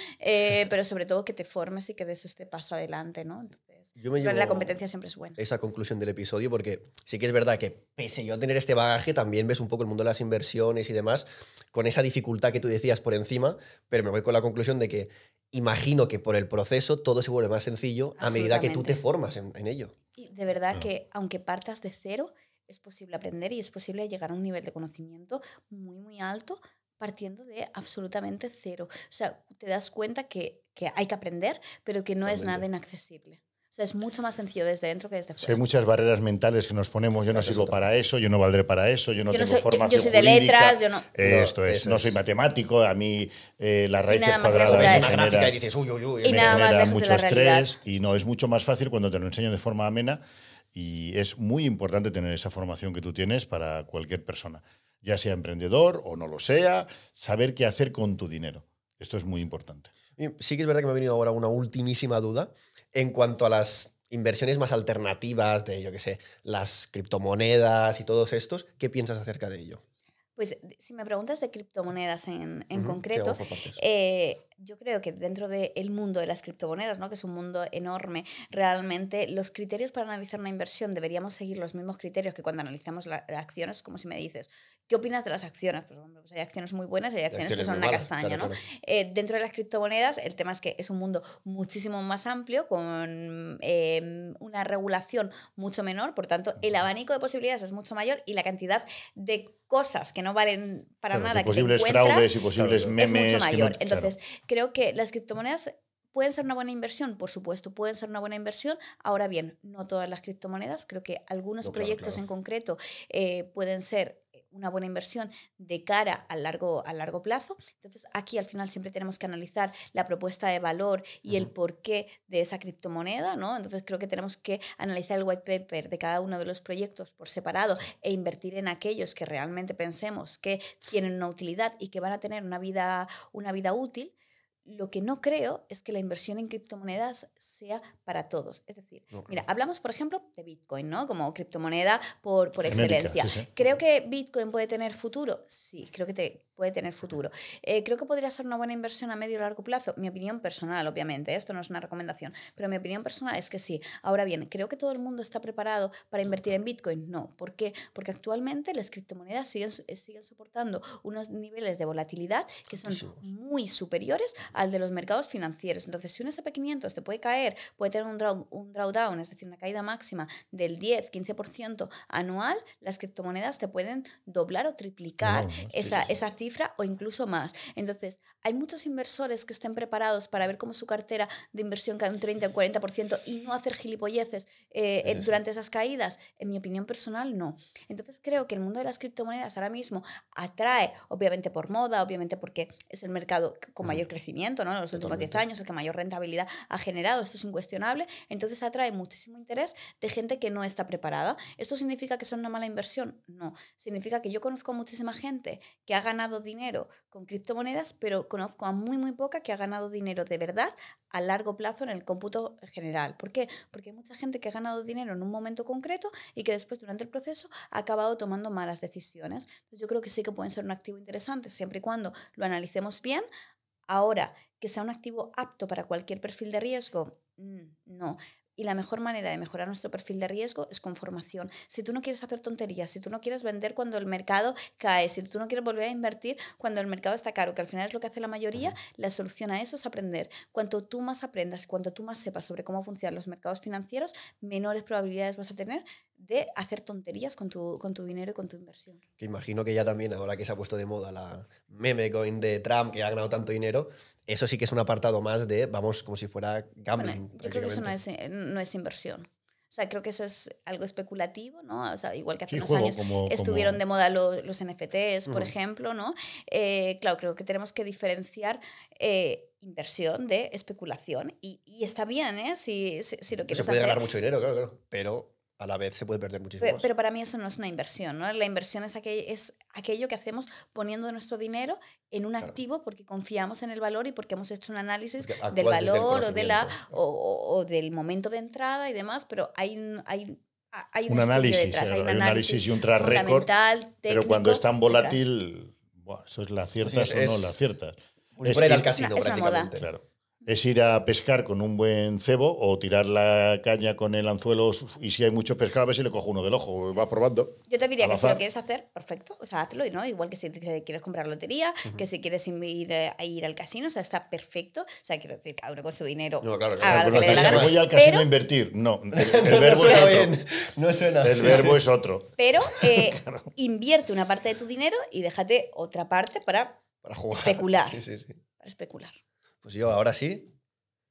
pero sobre todo que te formes y que des este paso adelante, ¿no? Entonces, Yo me la llevo competencia siempre es buena. esa conclusión del episodio porque sí que es verdad que pese yo a tener este bagaje, también ves un poco el mundo de las inversiones y demás con esa dificultad que tú decías por encima, pero me voy con la conclusión de que imagino que por el proceso todo se vuelve más sencillo a medida que tú te formas en ello. Y de verdad que aunque partas de cero, es posible aprender y es posible llegar a un nivel de conocimiento muy, muy alto partiendo de absolutamente cero. O sea, te das cuenta que hay que aprender, pero que no es nada Totalmente. inaccesible. O sea, es mucho más sencillo desde dentro que desde Sí, hay fuera. muchas barreras mentales que nos ponemos. Yo no Eso es sirvo otra. para eso, yo no valdré para eso, yo no Yo no tengo soy, formación yo soy de jurídica. letras, yo no... Esto es, eso no soy es. matemático, a mí las raíces nada más cuadradas lejos de Ves ahí. una me gráfica generan- y dices, uy, uy, uy. Y me nada más genera lejos de mucho la realidad. estrés y no, es mucho más fácil cuando te lo enseñan de forma amena y es muy importante tener esa formación que tú tienes para cualquier persona, ya sea emprendedor o no lo sea, saber qué hacer con tu dinero. Esto es muy importante. Sí que es verdad que me ha venido ahora una ultimísima duda en cuanto a las inversiones más alternativas de, yo qué sé, las criptomonedas y todos estos. ¿Qué piensas acerca de ello? Pues si me preguntas de criptomonedas en Sí, concreto, vamos por partes. yo creo que dentro del mundo de las criptomonedas, ¿no? Que es un mundo enorme, realmente los criterios para analizar una inversión deberíamos seguir los mismos criterios que cuando analizamos las acciones, como si me dices, ¿qué opinas de las acciones? Pues, hombre, pues hay acciones muy buenas y hay acciones que Acciones son muy una malas, castaña, claro, ¿no? claro. Dentro de las criptomonedas, el tema es que es un mundo muchísimo más amplio, con una regulación mucho menor, por tanto, el abanico de posibilidades es mucho mayor y la cantidad de cosas que no valen para Claro, de nada que te posibles encuentras fraudes y posibles Claro, es memes. mucho que no- mayor. claro. Entonces, creo que las criptomonedas pueden ser una buena inversión, por supuesto, pueden ser una buena inversión. Ahora bien, no todas las criptomonedas, creo que algunos No, claro, proyectos claro. en concreto pueden ser una buena inversión de cara a largo plazo. Entonces, aquí al final siempre tenemos que analizar la propuesta de valor y el porqué de esa criptomoneda, ¿no? Entonces, creo que tenemos que analizar el white paper de cada uno de los proyectos por separado e invertir en aquellos que realmente pensemos que tienen una utilidad y que van a tener una vida útil. Lo que no creo es que la inversión en criptomonedas sea para todos. Es decir, No, mira, claro. hablamos, por ejemplo, de Bitcoin, ¿no? Como criptomoneda por Genérica, excelencia. sí, sí. ¿Creo que Bitcoin puede tener futuro? Sí, creo que puede tener futuro. ¿Creo que podría ser una buena inversión a medio y largo plazo? Mi opinión personal, obviamente, esto no es una recomendación, pero mi opinión personal es que sí. Ahora bien, ¿creo que todo el mundo está preparado para invertir en Bitcoin? No. ¿Por qué? Porque actualmente las criptomonedas siguen soportando unos niveles de volatilidad que son Altísimos. muy superiores al de los mercados financieros. Entonces, si un S&P 500 te puede caer, puede tener un drawdown, es decir, una caída máxima del 10-15% anual, las criptomonedas te pueden doblar o triplicar esa cifra o incluso más. Entonces, hay muchos inversores que estén preparados para ver cómo su cartera de inversión cae un 30 o 40% y no hacer gilipolleces durante esas caídas. En mi opinión personal, no. Entonces, creo que el mundo de las criptomonedas ahora mismo atrae, obviamente por moda, obviamente porque es el mercado con mayor crecimiento, ¿no? En los últimos 10 años, el que mayor rentabilidad ha generado, esto es incuestionable. Entonces, atrae muchísimo interés de gente que no está preparada. ¿Esto significa que son una mala inversión? No. Significa que yo conozco a muchísima gente que ha ganado dinero con criptomonedas, pero conozco a muy, muy poca que ha ganado dinero de verdad a largo plazo en el cómputo general. ¿Por qué? Porque hay mucha gente que ha ganado dinero en un momento concreto y que después, durante el proceso, ha acabado tomando malas decisiones. Entonces, yo creo que sí que pueden ser un activo interesante siempre y cuando lo analicemos bien. Ahora, que sea un activo apto para cualquier perfil de riesgo, no. Y la mejor manera de mejorar nuestro perfil de riesgo es con formación. Si tú no quieres hacer tonterías, si tú no quieres vender cuando el mercado cae, si tú no quieres volver a invertir cuando el mercado está caro, que al final es lo que hace la mayoría, la solución a eso es aprender. Cuanto tú más aprendas, cuanto tú más sepas sobre cómo funcionan los mercados financieros, menores probabilidades vas a tener de hacer tonterías con tu dinero y con tu inversión. Que imagino que ya también, ahora que se ha puesto de moda la meme coin de Trump, que ha ganado tanto dinero, eso sí que es un apartado más de, vamos, como si fuera gambling. Bueno, yo creo que eso no es inversión. O sea, creo que eso es algo especulativo, ¿no? O sea, igual que hace unos años estuvieron de moda los NFTs, por ejemplo, ¿no? Claro, creo que tenemos que diferenciar inversión de especulación. Y está bien, ¿eh? Si lo quieres hacer. Se puede ganar mucho dinero, claro, pero a la vez se puede perder muchísimo más. Pero para mí eso no es una inversión, ¿no? La inversión es aquello que hacemos poniendo nuestro dinero en un activo porque confiamos en el valor y porque hemos hecho un análisis del valor o del momento de entrada y demás, pero hay un análisis detrás, hay un análisis y un track record, pero cuando es tan volátil, eso es la aciertas o no la aciertas. Es ir al casino es una prácticamente. moda. Claro. Es ir a pescar con un buen cebo o tirar la caña con el anzuelo y si hay mucho pescado a ver si le cojo uno del ojo, vas probando. Yo te diría que si lo quieres hacer, perfecto, o sea, hazlo, ¿no? Igual que si quieres comprar lotería, que si quieres ir al casino, o sea, está perfecto. O sea, quiero decir, cada uno con su dinero haga lo que le dé la gana. Voy al casino a invertir. No, el verbo es otro. No suena El verbo es otro. Pero invierte una parte de tu dinero y déjate otra parte para jugar. Especular. Sí. Para especular. Pues yo, ahora sí.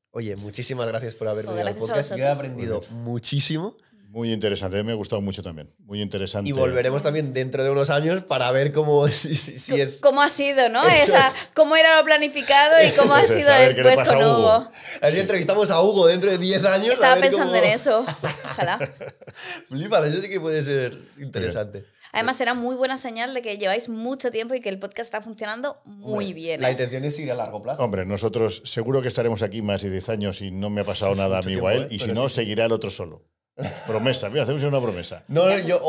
Oye, muchísimas gracias por haber venido al podcast. Yo he aprendido muchísimo. Muy interesante, me ha gustado mucho también. Muy interesante. Y volveremos también dentro de unos años para ver cómo es. ¿Cómo ha sido, no? Cómo era lo planificado y cómo ha sido después con Hugo. Así entrevistamos a Hugo dentro de 10 años. Estaba pensando en eso. Ojalá. Flipa, eso sí que puede ser interesante. Además, será muy buena señal de que lleváis mucho tiempo y que el podcast está funcionando muy bien. La intención es ir a largo plazo. Hombre, nosotros seguro que estaremos aquí más de 10 años y no me ha pasado nada a mí o a él. Y si no, seguirá el otro solo. Promesa, mira, hacemos una promesa.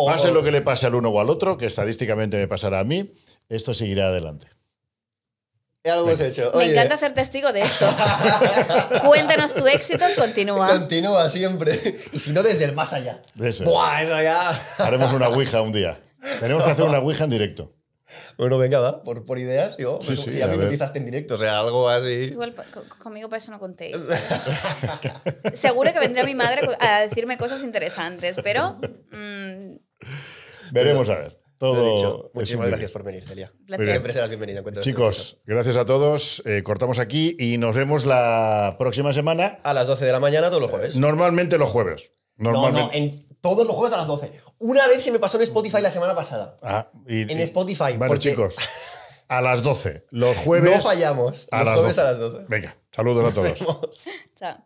Pase lo que le pase al uno o al otro, que estadísticamente me pasará a mí, esto seguirá adelante. Ya lo hemos hecho. Me encanta ser testigo de esto. Cuéntanos tu éxito, continúa. Continúa siempre. Y si no, desde el más allá. Eso. ¡Buah, eso ya! Haremos una ouija un día. Tenemos que hacer una ouija en directo. Bueno, venga, va, por ideas. Yo, sí, si a mí me utilizaste en directo, o sea, algo así. Igual, conmigo para eso no contéis. Seguro que vendría mi madre a decirme cosas interesantes, pero... Veremos a ver. Todo dicho. Muchísimas gracias por venir, Celia. Siempre serás bienvenida. Chicos, gracias a todos. Cortamos aquí y nos vemos la próxima semana. A las 12 de la mañana todos los jueves. Normalmente los jueves. No, todos los jueves a las 12. Una vez se me pasó en Spotify la semana pasada. En Spotify. Bueno, chicos, a las 12. Los jueves. No fallamos. Los jueves a las 12. Venga, saludos a todos. Chao.